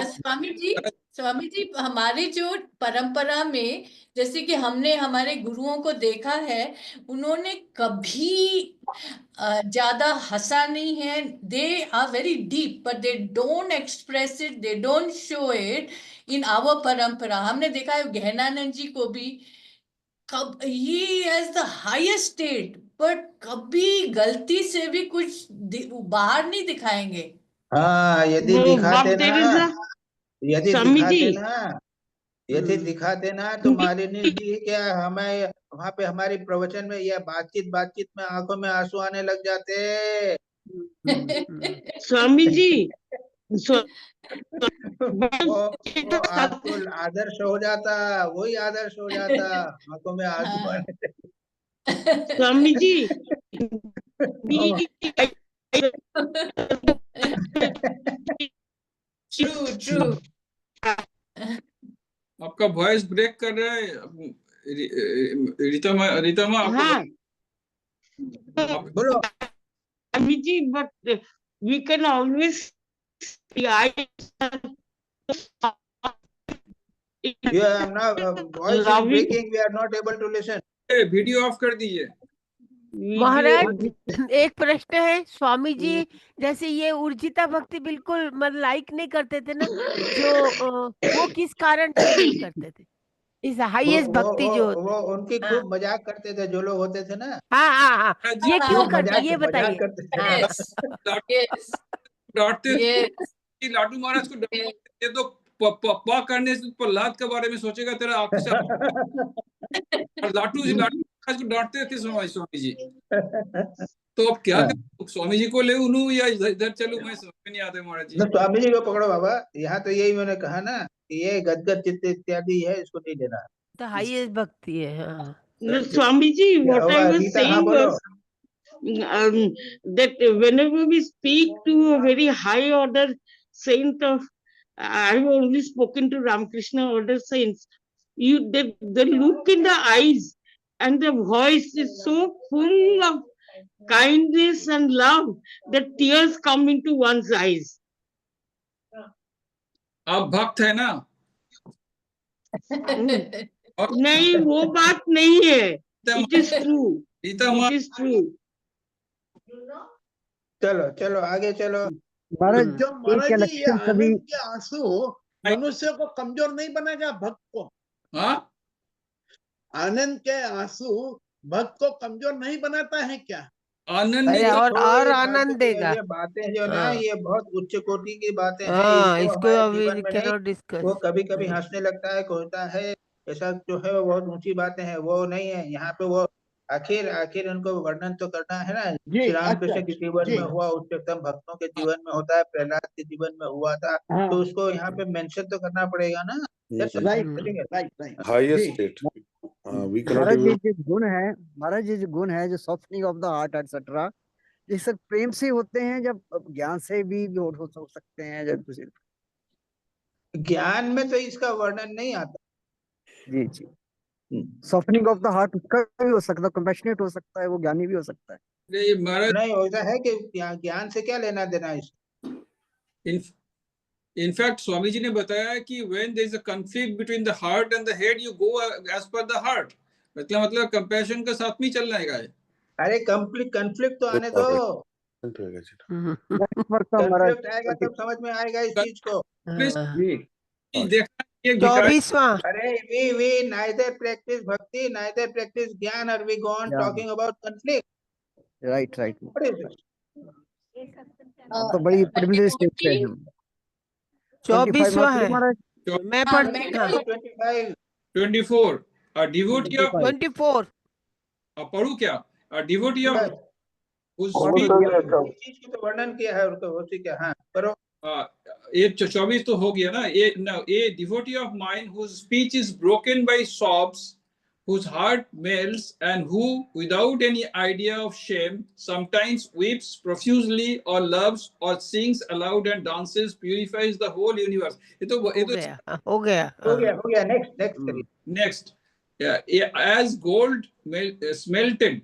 स्वामी जी हमारी जो परंपरा में जैसे कि हमने हमारे गुरुओं को देखा है, उन्होंने कभी ज्यादा हंसा नहीं है. They are very deep but they don't express it, they don't show it in our parampara. हमने देखा है गहनानंद जी को भी, कब ही has the highest state, but कभी गलती से भी कुछ बाहर नहीं दिखाएंगे. हाँ, यदि दिखाते ना तो मालिनी जी क्या हमें वहाँ पे हमारी प्रवचन में या बातचीत में आंखों में आंसू आने लग जाते. स्वामी जी वो आपको आदर्श हो जाता, वही आदर्श हो जाता, आंखों में आंसू आने. स्वामी जी ट्रू. आपका वॉइस ब्रेक कर रहा है रीतमा हाँ बोलो. Swami ji, but we can always Yeah, now voice is breaking. We are not able to listen. Video of कर दीजिए. महाराज एक प्रश्न है. स्वामी जी जैसे ये ऊर्जिता भक्ति बिल्कुल मतलब लाइक नहीं करते थे ना, जो वो किस कारण से नहीं करते थे? इस हाईएस्ट भक्ति जो वो उनकी खूब मजाक करते थे जो लोग होते थे ना. हाँ हाँ हाँ, ये क्यों करते, ये मजाक बताइए. करते थे. डांटते कि लाडू महाराज को ये तो पा करने से प्रहलाद के बारे में सोचेगा तेरा आंख से. लाडू महाराज को डांटते थे स्वामी जी. तो अब क्या करूं, स्वामी जी को ले उन्हू या इधर चलूं, मैं समझ में नहीं आता महाराज जी. स्वामी जी को पकड़ो बाबा. यहाँ तो यही मैंने कहा ना ये गदगद चित्त इत्यादि है, इसको नहीं लेना। The highest bhakti है, हाँ. No, Swamiji, क्या what I हुआ was रीता? हाँ saying बोलो। was that whenever we speak to a very high order saint of, I've only spoken to Ramakrishna order saints, the look in the eyes and the voice is so full of kindness and love that tears come into one's eyes. आप भक्त है ना? नहीं, वो बात नहीं है. It is true. It is true. चलो चलो आगे चलो। महाराज जो एक महाराज जी, ये इलेक्शन कभी आनंद के आंसू मनुष्य को कमजोर नहीं बनाएगा, भक्त को। हाँ, आनंद के आंसू भक्त को कमजोर नहीं बनाता है क्या? आनंद अरे नहीं और थोड़ी आनंद बातें देगा. ये बातें जो ना, हाँ. ये बहुत उच्च कोटि की बातें हैं, हाँ, इसको इसको हमारे अभी जीवन में नहीं। cannot discuss. वो कभी कभी हंसने लगता है, कहता है ऐसा जो है वो बहुत ऊंची बातें हैं, वो नहीं है यहाँ पे। वो आखिर आखिर उनको वर्णन तो करना है ना। जी, श्री रामकृष्ण अच्छा, के जीवन जी। में हुआ, उच्चतम भक्तों के जीवन में होता है, प्रहलाद के जीवन में हुआ था, हाँ। तो उसको यहाँ पे मेंशन तो करना पड़ेगा ना। That's right it. Right right. highest जी। state. We cannot महाराज ये even. जो गुण है, महाराज ये जो गुण है, जो softening of the heart etcetera, ये सब प्रेम से होते हैं, जब ज्ञान से भी हो सकते हैं, जब कुछ। ज्ञान में तो इसका वर्णन नहीं आता। जी जी, सॉफ्टनिंग ऑफ द हार्ट उसका भी हो सकता है, कंपैशनेट हो सकता है, वो ज्ञानी भी हो सकता है। ये महाराज, नहीं होता है कि ज्ञान से क्या लेना देना है इसको। इनफैक्ट स्वामी जी ने बताया कि when there is a conflict between the heart and the head, you go as per the heart. मतलब कंपैशन का साथ में चलना है। अरे कन्फ्लिक्ट तो आने दो। कन्फ्लिक्ट आएगा तब समझ में आएगा इस चीज को। देखना ये 24वां. अरे we neither practice bhakti, neither practice jnana, or we go on Yeah. talking about conflict. Right right, What is this? तो बड़ी प्रिविलेज स्टेज पे है हम। 24वां है. महाराज मैं हाँ, पढ़. मैं हाँ. 25 24 a devotee of 24. पढ़ू क्या? a devotee of बस। whose और speech इस चीज की तो वर्णन किया है उसको, उसी क्या। हाँ करो। ये 24 तो हो गया ना। ये no, a devotee of mine whose speech is broken by sobs, whose heart melts, and who, without any idea of shame, sometimes weeps profusely, or loves, or sings aloud and dances, purifies the whole universe. ये तो हो गया. Next करिए। Next, as gold smelted,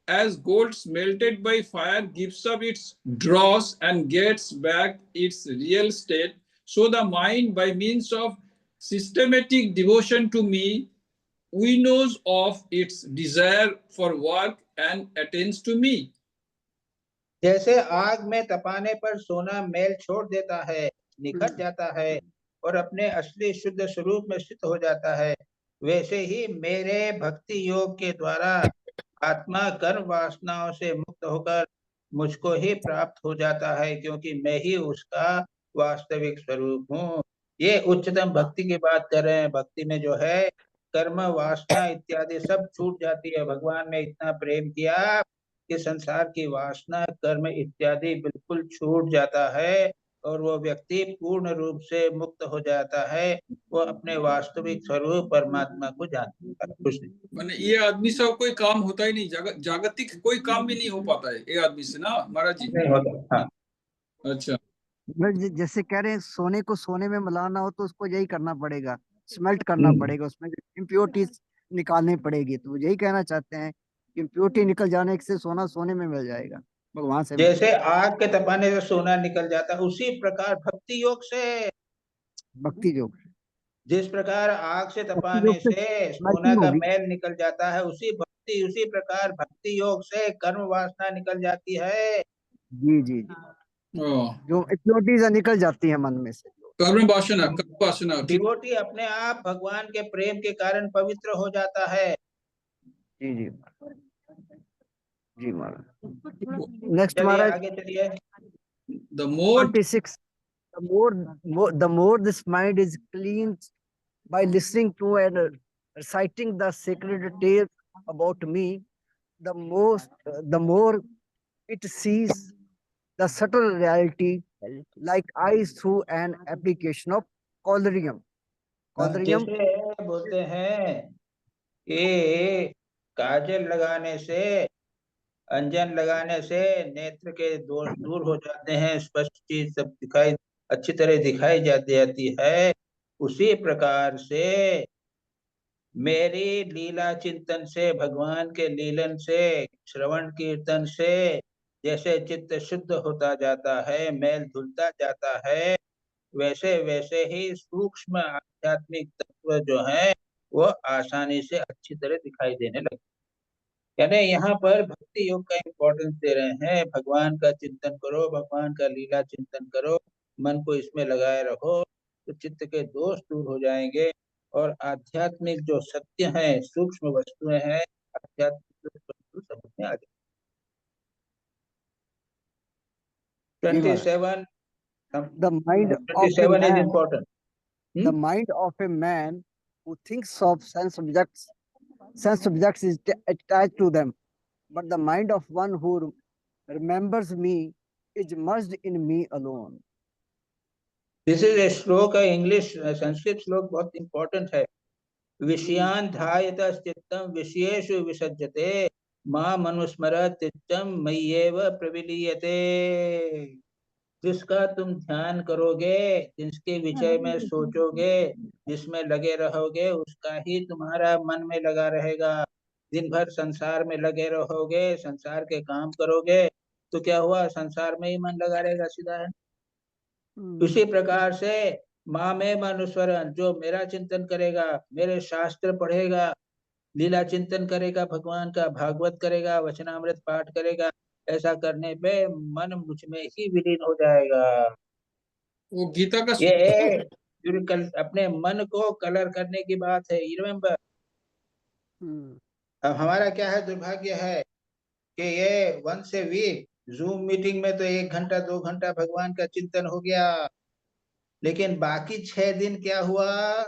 as gold smelted by fire gives up its dross and gets back its real state, so the mind, by means of systematic devotion to me, winnows of its desire for work and attains to me. जैसे आग में तपाने पर सोना mail छोड़ देता है, निखर जाता है और अपने असली शुद्ध स्वरूप में स्थित हो जाता है, वैसे ही मेरे भक्ति योग के द्वारा आत्मा कर्म वासनाओं से मुक्त होकर मुझको ही प्राप्त हो जाता है, क्योंकि मैं ही उसका वास्तविक स्वरूप हूँ। ये उच्चतम भक्ति की बात कर रहे हैं। भक्ति में जो है कर्म वासना इत्यादि सब छूट जाती है। भगवान ने इतना प्रेम किया कि संसार की वासना कर्म इत्यादि बिल्कुल छूट जाता है और वो व्यक्ति पूर्ण रूप से मुक्त हो जाता है। वो अपने वास्तविक स्वरूप परमात्मा को जानता है। कुछ नहीं। माने ये आदमी से कोई काम होता ही नहीं, जागतिक कोई काम भी नहीं हो पाता है ये आदमी से ना महाराज जी। नहीं होता। हाँ। अच्छा, जैसे कह रहे हैं सोने को सोने में मिलाना हो तो उसको यही करना पड़ेगा, स्मेल्ट करना पड़ेगा, उसमें इम्प्योरिटीज निकालनी पड़ेगी। तो यही कहना चाहते हैं कि इम्प्योरिटी निकल जाने से सोना सोने में मिल जाएगा, भगवान से। जैसे आग के तपाने से सोना निकल जाता है, उसी प्रकार भक्ति योग से, भक्ति योग जिस प्रकार आग से तपाने से सोना का मैल निकल जाता है, उसी प्रकार भक्ति योग से कर्म वासना निकल जाती है। जी जी जी, जो इम्प्योरिटीज निकल जाती है मन में से। कर्म वासना डिवोटी अपने आप भगवान के प्रेम के कारण पवित्र हो जाता है। जी जी जी महाराज। नेक्स्ट महाराज, आगे चलिए। The more 26, the more this mind is cleansed by listening to and reciting the sacred tales about me, the more it sees the subtle reality like eyes through an application of collyrium. Kodriyam. जैसे बोलते हैं कि काजल लगाने से, अंजन लगाने से नेत्र के दोष दूर हो जाते हैं, स्पष्ट चीज सब दिखाई, अच्छी तरह दिखाई जाती है। उसी प्रकार से मेरी लीला चिंतन से, भगवान के लीलन से, श्रवण कीर्तन से जैसे चित्त शुद्ध होता जाता है, मैल धुलता जाता है, वैसे वैसे ही सूक्ष्म आध्यात्मिक तत्व जो है वो आसानी से अच्छी तरह दिखाई देने लगे। यानी यहाँ पर भक्ति योग का इम्पोर्टेंस दे रहे हैं। भगवान का चिंतन करो, भगवान का लीला चिंतन करो, मन को इसमें लगाए रखो, तो चित्त के दोष दूर हो जाएंगे और आध्यात्मिक जो सत्य है, सूक्ष्म वस्तुएं हैं, आध्यात्मिक वस्तु समझ में आ जाए। जी महाराज। 27 The mind of a 27 is man, important. the mind of a man who thinks of sense objects is attached to them, but the mind of one who remembers me is merged in me alone. This is a श्लोक है, English Sanskrit श्लोक बहुत important है। विषयान ध्यायत चित्तम विषयेषु विसज्जते मां मनुस्मरत चित्तम मय्येव प्रविलीयते। जिसका तुम ध्यान करोगे, जिसके विषय में सोचोगे, जिसमें लगे रहोगे, उसका ही तुम्हारा मन में लगा रहेगा। दिन भर संसार में लगे रहोगे, संसार के काम करोगे, तो क्या हुआ, संसार में ही मन लगा रहेगा, सीधा है। उसी प्रकार से माँ में मनुस्मरण, जो मेरा चिंतन करेगा, मेरे शास्त्र पढ़ेगा, लीला चिंतन करेगा, भगवान का भागवत करेगा, वचनामृत पाठ करेगा, ऐसा करने पे मन मुझ में ही विलीन हो जाएगा। वो गीता का ये अपने मन को कलर करने की बात है। रिमेम्बर, अब हमारा क्या है, दुर्भाग्य है कि ये once a week Zoom meeting में तो 1 घंटा 2 घंटा भगवान का चिंतन हो गया, लेकिन बाकी 6 दिन क्या हुआ,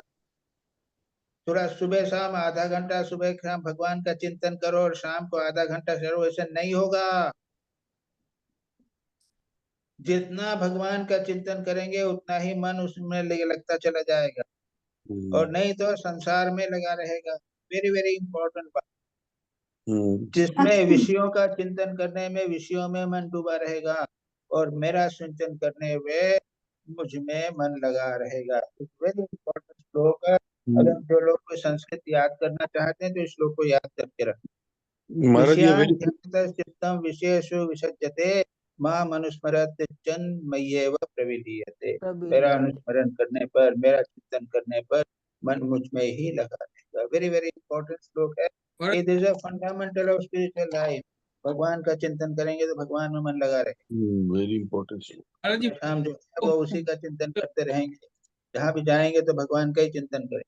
थोड़ा सुबह शाम आधा घंटा, सुबह शाम भगवान का चिंतन करो और शाम को आधा घंटा करो, ऐसा नहीं होगा। जितना भगवान का चिंतन करेंगे उतना ही मन उसमें लगता चला जाएगा, और नहीं तो संसार में लगा रहेगा। वेरी वेरी इंपॉर्टेंट बात। जिसमें विषयों का चिंतन करने में, विषयों में मन डूबा रहेगा, और मेरा चिंतन करने में मुझ में मन लगा रहेगा। वेरी इंपॉर्टेंट श्लोक है। अगर जो लोग कोई संस्कृत याद करना चाहते हैं तो इस श्लोक को याद करके रखें। महाराज ये विषयान वेरी ध्यायत चित्तम विषयेषु विसज्जते मां मनुस्मरत चिन् मय्येव प्रविलीयते। मेरा अनुस्मरण करने पर, मेरा चिंतन करने पर मन मुझ में ही लगा रहेगा। वेरी वेरी इंपॉर्टेंट श्लोक है। It is a fundamental of spiritual life. भगवान का चिंतन करेंगे तो भगवान में मन लगा रहेगा। Very important. हम जो है वो उसी का चिंतन करते रहेंगे, जहाँ भी जाएंगे तो भगवान का ही चिंतन करें।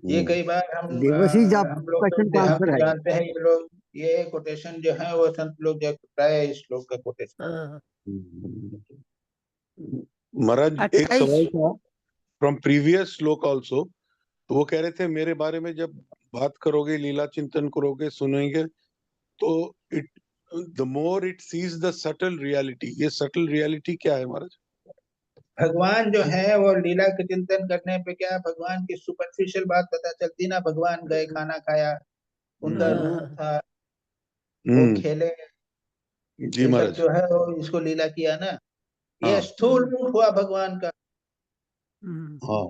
ये कई बार हम देवशीज आप हम लोग क्वेश्चन का हम आंसर तो है। जानते हैं, ये लोग ये कोटेशन जो है वो संत लोग जो प्राय इस श्लोक का कोटेशन। महाराज एक सवाल था फ्रॉम प्रीवियस श्लोक आल्सो, तो वो कह रहे थे मेरे बारे में जब बात करोगे, लीला चिंतन करोगे, सुनेंगे, तो it the more it sees the subtle reality. ये सटल रियलिटी क्या है महाराज? भगवान जो है वो लीला के चिंतन करने पे क्या, भगवान की सुपरफिशियल बात पता चलती ना। भगवान गए, खाना खाया, उनका रूप था, वो खेले, जी ये सब महाराज। जो है वो इसको लीला किया ना। ये हाँ स्थूल रूप हुआ भगवान का। हाँ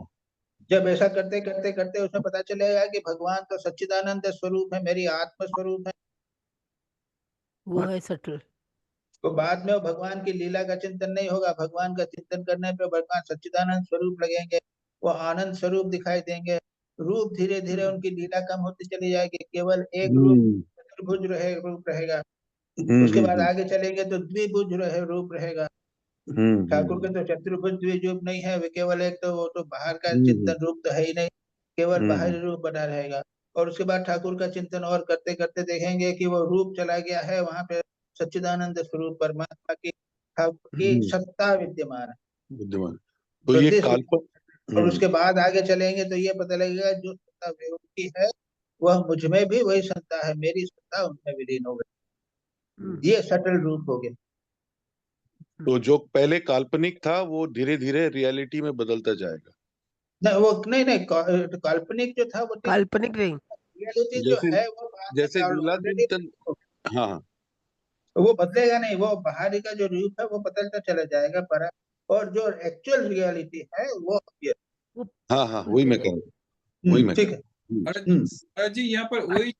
जब ऐसा करते करते करते उसमें पता चलेगा कि भगवान तो सच्चिदानंद स्वरूप है, मेरी आत्म स्वरूप है, वो है सटल। तो बाद में वो भगवान की लीला का चिंतन नहीं होगा। भगवान का चिंतन करने पे भगवान सच्चिदानंद स्वरूप लगेंगे, वो आनंद स्वरूप दिखाई देंगे। रूप धीरे धीरे उनकी लीला कम होती चली जाएगी, केवल एक रूप चतुर्भुज रूप रहेगा। उसके बाद आगे चलेंगे तो द्विभुज रूप रहेगा। ठाकुर के तो चतुर्भुज द्विभुज नहीं है, वे केवल एक, तो वो तो बाहर का चिंतन रूप तो है ही नहीं, केवल बाहरी रूप बना रहेगा। और उसके बाद ठाकुर का चिंतन और करते करते देखेंगे कि वो रूप चला गया है, वहां पे सच्चिदानंद स्वरूप परमात्मा की, ठाकुर की सत्ता विद्यमान है, विद्यमान। तो ये काल्पनिक। और उसके बाद आगे चलेंगे तो ये पता लगेगा जो सत्ता की है वह मुझ में भी वही सत्ता है, मेरी सत्ता उनमें विलीन हो गई। ये सटल रूप हो गया। तो जो पहले काल्पनिक था वो धीरे धीरे रियलिटी में बदलता जाएगा। नहीं वो नहीं काल्पनिक जो था वो काल्पनिक नहीं, रियलिटी जो जैसे है वो बाद में जैसे लीला ऑलरेडी चिंतन, हाँ वो बदलेगा नहीं, वो बाहरी का जो रूप है वो बदलता चला जाएगा, पर और जो एक्चुअल रियलिटी है वो appear। हाँ हाँ वही मैं कह रहा हूँ, वही मैं ठीक कह है। महाराज जी यहाँ पर वही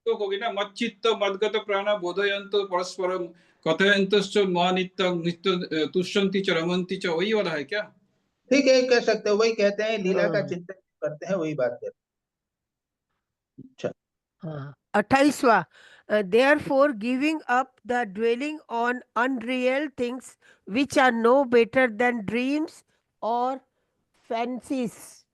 तो होगी ना, मच्चित्त मद्गत प्राण बोधयंत परस्परम कथयंतश्च मानित्यं नित्य तुष्यन्ति च रमन्ति च, वही वाला है क्या? ठीक है, कह सकते हो, वही कहते हैं लीला का चिंतन करते हैं, वही बात करते हैं। अच्छा 28वां, therefore giving up the dwelling on unreal things which are no better than dreams or fancies,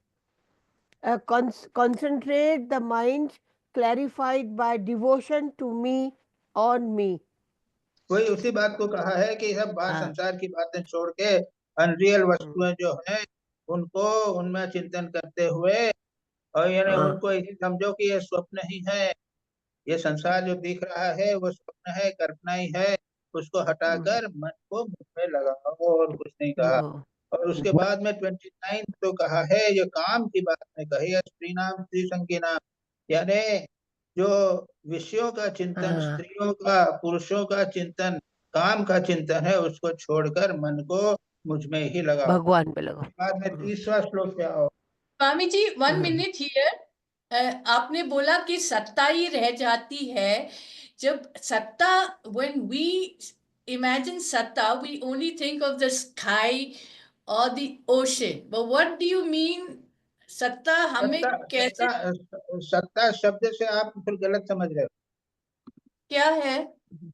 concentrate the mind clarified by devotion to me on me। वही उसी बात को कहा है कि सब बात हाँ। संसार की बातें छोड़ के अनरियल वस्तुएं जो हैं उनको उनमें चिंतन करते हुए, और यानी उनको ऐसे समझो कि ये स्वप्न ही है, ये संसार जो दिख रहा है वो स्वप्न है, कल्पना ही है, उसको हटाकर मन को मुझ में लगाओ, और कुछ नहीं कहा। और उसके बाद में 29 तो कहा है, ये काम की बात में कही है, स्त्री नाम स्त्री संकीर्णा, यानी जो विषयों का चिंतन, स्त्रियों का, पुरुषों का चिंतन, काम का चिंतन है, उसको छोड़कर मन को मुझ में ही लगाओ। भगवान पे लगाओ। बाद में 30वां श्लोक पे आओ। स्वामी जी 1 मिनट हियर, आपने बोला कि सत्ता ही रह जाती है। जब सत्ता, when we imagine सत्ता, we only think of the sky or the ocean, but what do you mean सत्ता हमें सत्ता कैसे, सत्ता सत्ता शब्द से आप फिर गलत समझ रहे हो। क्या है?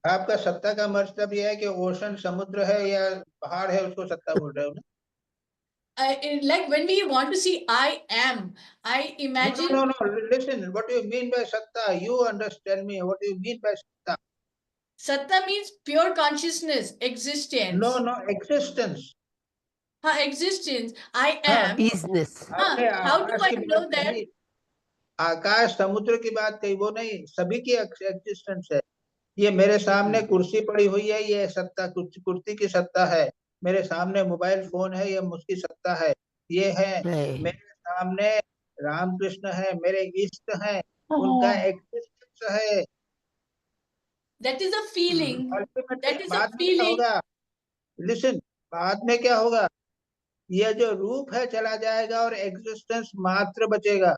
आपका सत्ता का मतलब यह है कि ओशन समुद्र है या पहाड़ है, उसको सत्ता बोल रहे हो ना? Like when we want to see I am, I imagine. No. Listen, what do you mean by satta? You understand me. What do you mean by satta? Satta means pure consciousness, existence. No, existence. Existence. I हाँ, am. Business. आपने How do Akash I की know बात that? कही, आकाश समुद्र की बात कही, वो नहीं, सभी की एग्जिस्टेंस है। ये मेरे सामने कुर्सी पड़ी हुई है, ये सत्ता, कुर्सी की सत्ता है। मेरे सामने मोबाइल फोन है, ये मुझकी सत्ता है। ये है मेरे सामने रामकृष्ण है, मेरे इष्ट हैं, उनका एग्जिस्टेंस है। That is a feeling. That is a बाद में क्या feeling. होगा? लिसन, बाद में क्या होगा? ये जो रूप है चला जाएगा और एग्जिस्टेंस मात्र बचेगा।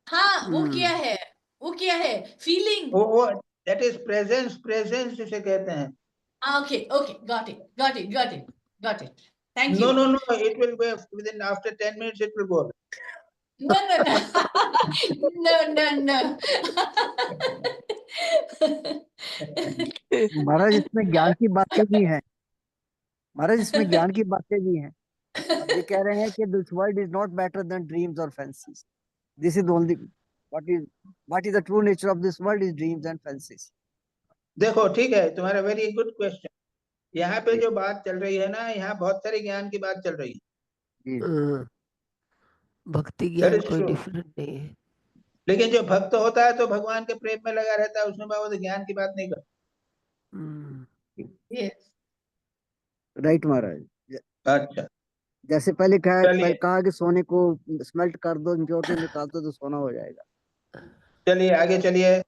हाँ, वो क्या है? वो क्या है? Feeling. वो दैट इज प्रेजेंस जिसे कहते हैं। Okay, got it. Thank No, you. it will go within after 10 minutes it will go. No. No. महाराज इसमें ज्ञान की बातें भी हैं, महाराज इसमें ज्ञान की बातें भी हैं। अब ये कह रहे हैं कि this world is not better than dreams और fancies, this is only what is the true nature of this world is dreams and fancies. देखो ठीक है, तुम्हारा वेरी गुड क्वेश्चन। यहाँ पे जो बात चल रही है ना, यहाँ बहुत सारी ज्ञान की बात चल रही है। भक्ति ज्ञान कोई डिफरेंट नहीं है। लेकिन जो भक्त होता है तो भगवान के प्रेम में लगा रहता है, उसमें बाबा तो ज्ञान की बात नहीं करता। राइट महाराज। अच्छा, जैसे पहले कहा कि सोने को स्मेल्ट कर दो, इम्प्योरिटी निकाल दो तो सोना हो जाएगा। चलिए आगे चलिए,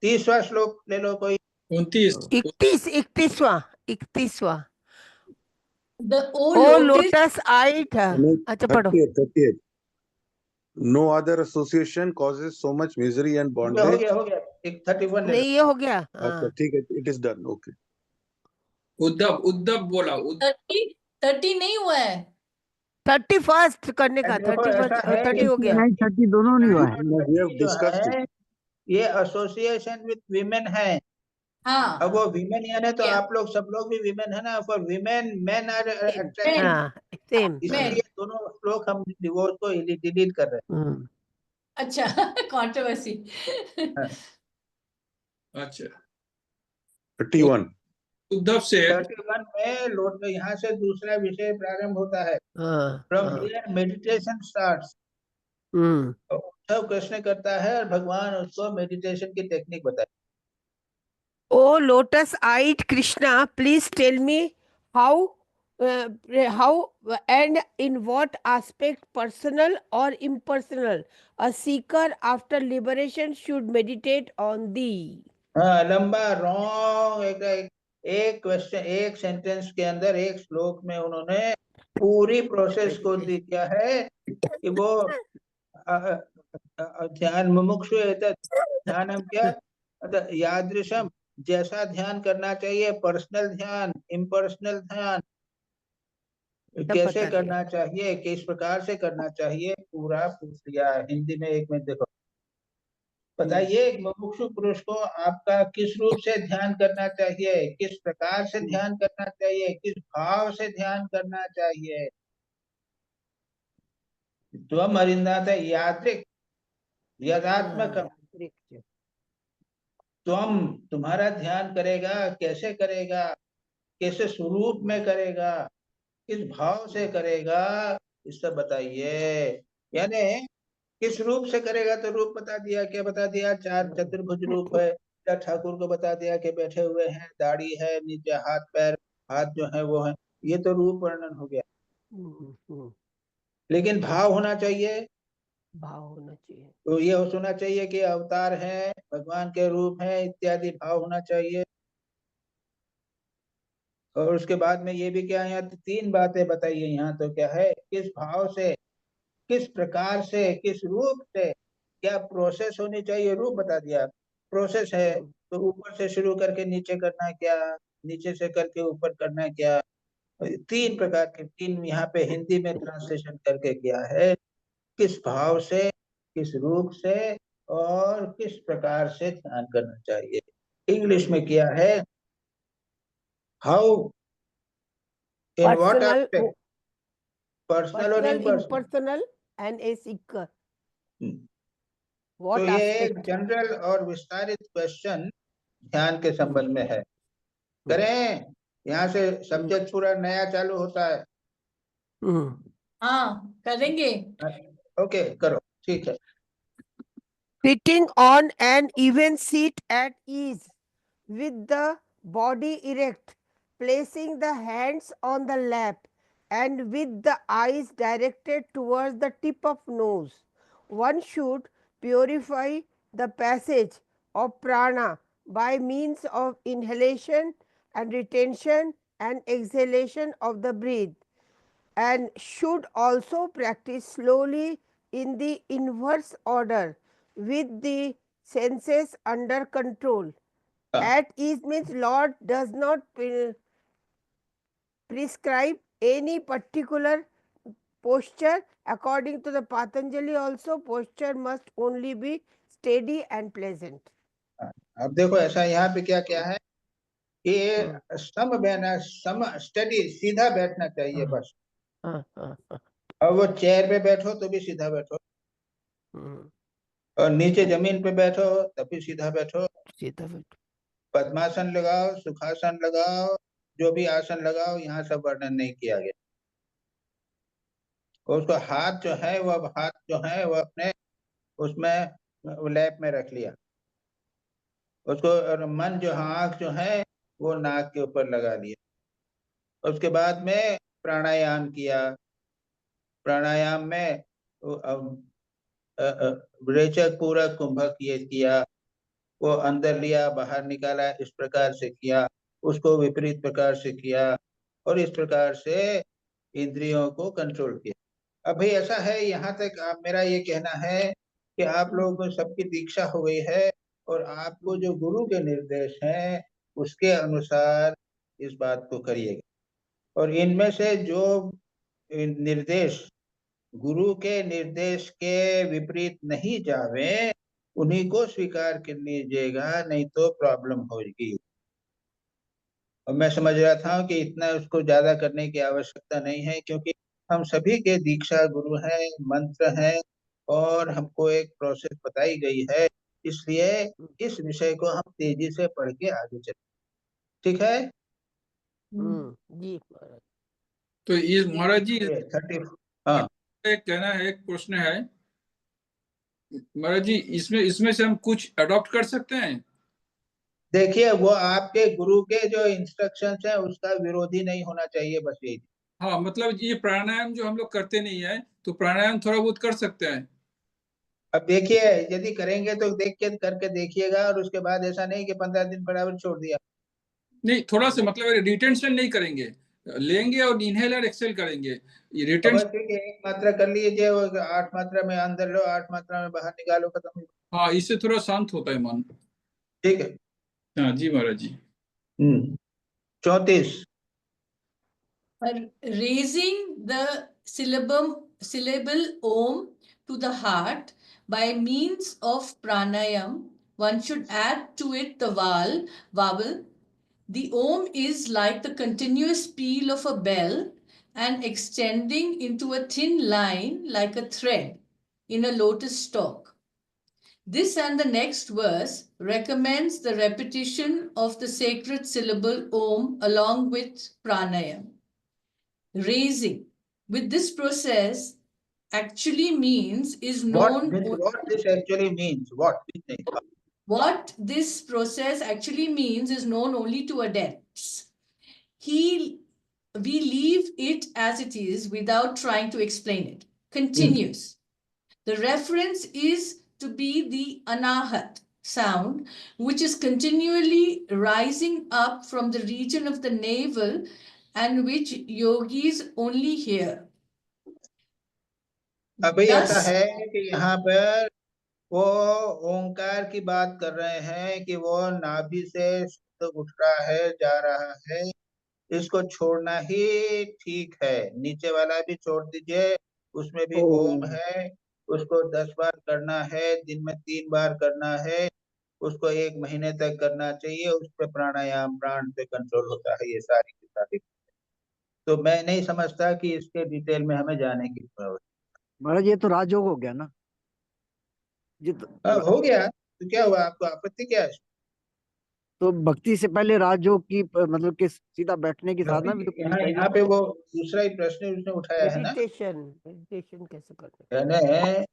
30वां श्लोक ले लो कोई। 31वां। The ओ लोटस आइट। अच्छा पढ़ो। 38. No other association causes so much misery and bondage. हो गया 31 ले लो। नहीं, ये हो गया। अच्छा ठीक है, it is done. Okay. Uddhav बोला 30 नहीं हुआ है। 31st करने का, 30 हो गया। 30 दोनों नहीं हुआ है। We have discussed it. ये एसोसिएशन विद विमेन है। हाँ, अब वो विमेन यानी तो आप लोग सब लोग भी विमेन है ना, for women men are attractive. Same. इसलिए दोनों श्लोक हम डिवोर्स को डिलीट कर रहे हैं। अच्छा, कंट्रोवर्सी। अच्छा 31. उद्धव से 31 में लौट, यहाँ से दूसरा विषय प्रारंभ होता है। From here meditation starts. Uddhav प्रश्न करता है और भगवान उसको मेडिटेशन की टेक्निक बताए। O lotus eyed Krishna, please tell me how how and in what aspect, personal or impersonal, a seeker after liberation should meditate on thee. हाँ, लंबा रॉन्ग एक क्वेश्चन, एक सेंटेंस के अंदर, एक श्लोक में उन्होंने पूरी प्रोसेस को दिया है कि वो ध्यान मुमुक्षु ध्यानम क्या, यादृशम, जैसा ध्यान करना चाहिए, पर्सनल ध्यान, इम्पर्सनल ध्यान, कैसे करना चाहिए, किस प्रकार से करना चाहिए, पूरा पूछ लिया हिंदी में। एक मिनट देखो, बताइए एक मुमुक्षु पुरुष को आपका किस रूप से ध्यान करना चाहिए, किस प्रकार से ध्यान करना चाहिए, किस भाव से ध्यान करना चाहिए। त्वम अरिंदात यात्रिक यदात्मकम, त्वम तुम्हारा ध्यान करेगा, कैसे करेगा, कैसे स्वरूप में करेगा, किस भाव से करेगा, इस सब बताइए। यानी किस रूप से करेगा, तो रूप बता दिया, क्या बता दिया, चार चतुर्भुज रूप है। या ठाकुर को बता दिया कि बैठे हुए हैं, दाढ़ी है, नीचे हाथ पैर, हाथ जो है वो है, ये तो रूप वर्णन हो गया। लेकिन भाव होना चाहिए, भाव होना चाहिए, तो ये होना चाहिए कि अवतार है, भगवान के रूप है इत्यादि भाव होना चाहिए। और उसके बाद में ये भी क्या, यहाँ तीन बातें बताइए। यहाँ तो क्या है, किस भाव से, किस प्रकार से, किस रूप से, क्या प्रोसेस होनी चाहिए, रूप बता दिया। प्रोसेस है तो ऊपर से शुरू करके नीचे करना है क्या, नीचे से करके ऊपर करना है क्या। तीन प्रकार के, तीन यहाँ पे हिंदी में ट्रांसलेशन करके किया है, किस भाव से, किस रूप से, और किस प्रकार से ध्यान करना चाहिए। इंग्लिश में किया है, how, in what personal, aspect, personal और personal, impersonal. impersonal, and a seeker. तो What ये एक aspect? जनरल और विस्तारित क्वेश्चन ध्यान के संबंध में है। करें, यहाँ से सब्जेक्ट पूरा नया चालू होता है। हाँ, करेंगे। ओके, करो, ठीक है। Sitting on an even seat at ease, with the body erect, placing the hands on the lap, and with the eyes directed towards the tip of nose. One should purify the passage of prana by means of inhalation and retention and exhalation of the breath, and should also practice slowly in the inverse order with the senses under control. At ease means Lord does not prescribe any particular posture. According to the Patanjali also, posture must only be steady and pleasant. अब देखो ऐसा यहाँ पे क्या क्या है कि सम बैठना, सम स्टडी, सीधा बैठना चाहिए बस। और वो चेयर पे बैठो तो भी सीधा बैठो, और नीचे जमीन पे बैठो तब भी सीधा बैठो, सीधा बैठो, पद्मासन लगाओ, सुखासन लगाओ, जो भी आसन लगाओ, यहाँ सब वर्णन नहीं किया गया। उसको हाथ जो है वो, हाथ जो है वो अपने उसमें लैप में रख लिया उसको, और मन जो, आंख जो है वो नाक के ऊपर लगा लिया। उसके बाद में प्राणायाम किया। प्राणायाम में रेचक पूरक कुंभक ये किया, वो अंदर लिया बाहर निकाला, इस प्रकार से किया, उसको विपरीत प्रकार से किया, और इस प्रकार से इंद्रियों को कंट्रोल किया। अभी ऐसा है, यहाँ तक मेरा ये कहना है कि आप लोगों को सबकी दीक्षा हो गई है, और आपको जो गुरु के निर्देश हैं उसके अनुसार इस बात को करिएगा। और इनमें से जो निर्देश गुरु के निर्देश के विपरीत नहीं जावे, उन्हीं को स्वीकार कर लीजिएगा, नहीं तो प्रॉब्लम होगी। और मैं समझ रहा था कि इतना उसको ज्यादा करने की आवश्यकता नहीं है, क्योंकि हम सभी के दीक्षा गुरु हैं, मंत्र हैं, और हमको एक प्रोसेस बताई गई है, इसलिए इस विषय को हम तेजी से पढ़ के आगे चलें। ठीक है जी महाराज। तो ये महाराज जी 30, हाँ, एक कहना है, एक प्रश्न है महाराज जी, इसमें से हम कुछ अडॉप्ट कर सकते हैं? देखिए वो आपके गुरु के जो इंस्ट्रक्शंस हैं उसका विरोधी नहीं होना चाहिए, बस यही। हाँ, मतलब ये प्राणायाम जो हम लोग करते नहीं है, तो प्राणायाम थोड़ा बहुत कर सकते हैं। अब देखिए यदि करेंगे तो देख के करके देखिएगा, और उसके बाद ऐसा नहीं कि 15 दिन बराबर छोड़ दिया। नहीं, थोड़ा सा मतलब रिटेंशन नहीं करेंगे, लेंगे और इनहेल और एक्सेल करेंगे। ये बस रिटेंशन, ठीक है, एक मात्रा कर लीजिए, वो 8 मात्रा में अंदर लो, 8 मात्रा में बाहर निकालो, खत्म। हाँ, इससे थोड़ा शांत होता है मन। ठीक है। हाँ जी महाराज जी। 34। Raising the syllable Om to the heart by means of pranayam, one should add to it the vowel. The Om is like the continuous peal of a bell and extending into a thin line like a thread in a lotus stalk. This and the next verse recommends the repetition of the sacred syllable Om along with pranayam. Raising with this process actually means is known. What this actually means? What this process actually means is known only to adepts. We leave it as it is without trying to explain it. Continuous. The reference is to be the anahat sound, which is continually rising up from the region of the navel and which yogis only hear. अभी ऐसा है कि यहाँ पर वो ओंकार की बात कर रहे हैं कि वो नाभि से शब्द उठ रहा है, जा रहा है, इसको छोड़ना ही ठीक है। नीचे वाला भी छोड़ दीजिए, उसमें भी ओम है, उसको 10 बार करना है, दिन में 3 बार करना है, उसको 1 महीने तक करना चाहिए। उस पर प्राणायाम, प्राण पे कंट्रोल होता है। ये सारी की सारी, तो मैं नहीं समझता कि इसके डिटेल में हमें जाने की जरूरत। महाराज ये तो राजयोग हो गया ना, ये तो हो गया तो क्या हुआ, आपको आपत्ति क्या है? तो भक्ति से पहले राजयोग की मतलब कि सीधा बैठने की साधना भी तो करनी चाहिए। यहाँ पे वो दूसरा ही प्रश्न उसने उठाया है ना, मेडिटेशन कैसे करना। यानी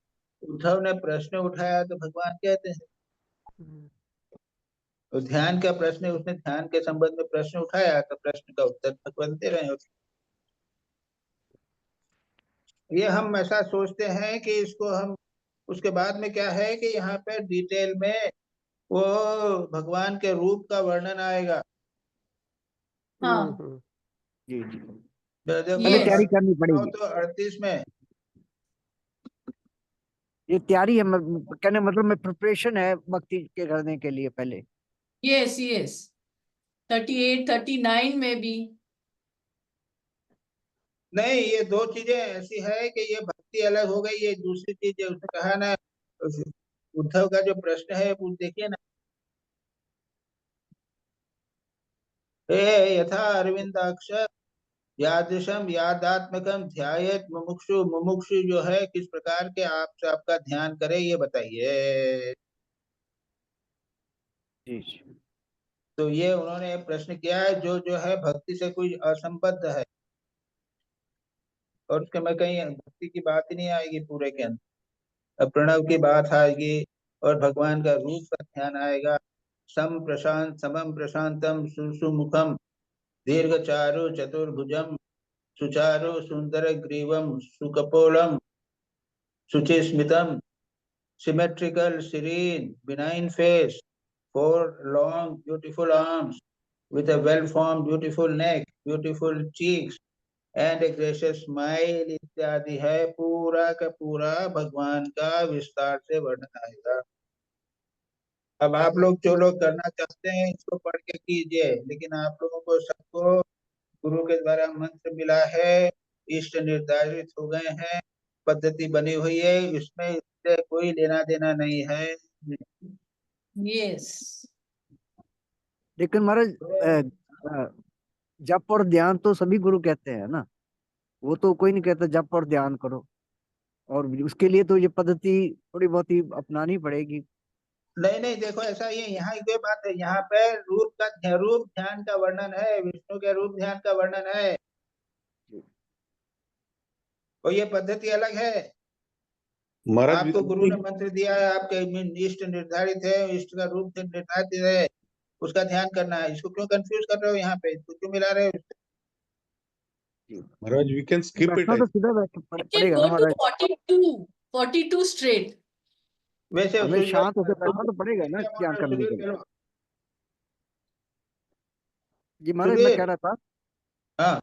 उद्धव ने प्रश्न उठाया तो भगवान कहते हैं, तो ध्यान का प्रश्न, उसने ध्यान के संबंध में प्रश्न उठाया तो प्रश्न का उत्तर भगवान दे रहे हैं। ये हम ऐसा सोचते हैं कि इसको हम, उसके बाद में क्या है कि यहाँ पे डिटेल में वो भगवान के रूप का वर्णन आएगा। हाँ जी जी, पहले तैयारी करनी पड़ेगी। तो 38 में ये तैयारी है, कहने मतलब में प्रिपरेशन है भक्ति के करने के लिए पहले। यस 38 39 में भी नहीं, ये 2 चीजें ऐसी है कि ये भक्ति अलग हो गई, ये दूसरी चीज है। उसने कहा ना, उद्धव का जो प्रश्न है वो देखिए ना, हे यथा अरविंदाक्ष यादृशम यादात्मकम ध्यायेत मुमुक्षु, मुमुक्षु जो है किस प्रकार के आपका ध्यान करे, ये बताइए। तो ये उन्होंने प्रश्न किया है जो है भक्ति से कोई असंबद्ध है, और उसके में कहीं भक्ति की बात ही नहीं आएगी पूरे के अंदर। अब प्रणव की बात आएगी और भगवान का रूप का ध्यान आएगा। सम प्रशांत समम प्रशांतम सुमुखम दीर्घ चारु चतुर्भुजम सुचारु सुंदर ग्रीवम सुकपोलम सुचिस्मितम, symmetrical, serene, benign face, 4 long, beautiful arms with a well-formed, beautiful neck, beautiful cheeks, and a gracious smile इत्यादि है। पूरा का पूरा भगवान का विस्तार से वर्णन आएगा। अब आप लोग जो लोग करना चाहते हैं इसको पढ़ के कीजिए, लेकिन आप लोगों को सबको गुरु के द्वारा मंत्र मिला है, इष्ट निर्धारित हो गए हैं, पद्धति बनी हुई है, इसमें इससे कोई लेना देना नहीं है। यस लेकिन महाराज जप और ध्यान तो सभी गुरु कहते हैं ना, वो तो कोई नहीं कहता जप और ध्यान करो, और उसके लिए तो ये पद्धति थोड़ी बहुत ही अपनानी पड़ेगी। नहीं नहीं, देखो ऐसा ही है, यहाँ ये बात है, यहाँ पे रूप ध्यान का वर्णन है, विष्णु के रूप ध्यान का वर्णन है, और ये पद्धति अलग है। आपको गुरु ने मंत्र दिया है, आपके इष्ट निर्धारित है, इष्ट का रूप निर्धारित है, उसका ध्यान करना है। इसको क्यों कंफ्यूज कर रहे हो यहाँ पे, इसको क्यों मिला रहे हो? Maharaj, we can skip it. बैठना तो सीधा You can पड़ेगा ना go to महाराज, 42 straight. वैसे हमें सुधीर शांत होकर बैठना तो पड़ेगा ना ध्यान करने के लिए। करो। जी महाराज, मैं सुधीर, कह रहा था हाँ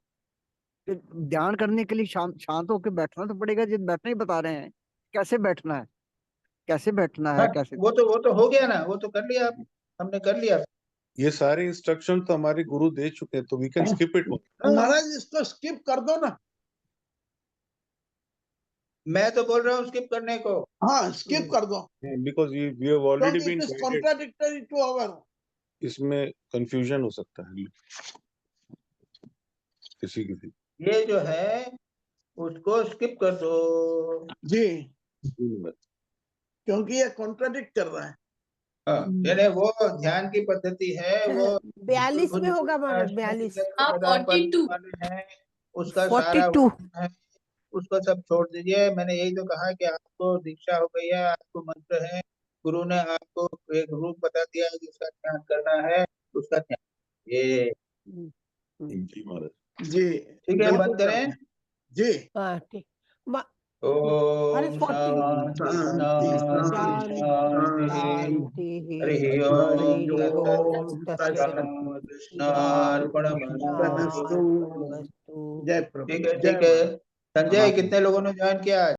कि ध्यान करने के लिए शांत होकर बैठना तो पड़ेगा। जी बैठना ही बता रहे हैं, कैसे बैठना है, कैसे बैठना है, हाँ, कैसे। वो तो हो गया ना, वो तो कर लिया आप, हमने कर लिया। ये सारे इंस्ट्रक्शन तो हमारे गुरु दे चुके हैं, तो वी कैन स्किप इट। महाराज इसको स्किप कर दो ना। मैं तो बोल रहा हूँ स्किप करने को। हाँ स्किप कर दो, बिकॉज वी हैव ऑलरेडी क्योंकि been it is guided. Contradictory to our. इसमें कंफ्यूजन हो सकता है किसी की भी। ये जो है उसको स्किप कर दो जी, क्योंकि ये कॉन्ट्राडिक्ट कर रहा है। हाँ, यानी वो ध्यान की पद्धति है, वो 42 में होगा महाराज, 42 हाँ, 42. है, उसका सारा 42 है, उसको सब छोड़ दीजिए। मैंने यही तो कहा कि आपको दीक्षा हो गई है, आपको मंत्र है, गुरु ने आपको एक रूप बता दिया है जिसका ध्यान करना है, उसका ध्यान। ये जी महाराज जी ठीक है, बंद करें। जी। हाँ ठीक। ओम 40 शांति शांति शांति। हरि ओम तत्सत्। कृष्णार्पणमस्तु। जय प्रभु। ठीक है, ठीक है। संजय, कितने लोगों ने ज्वाइन किया आज?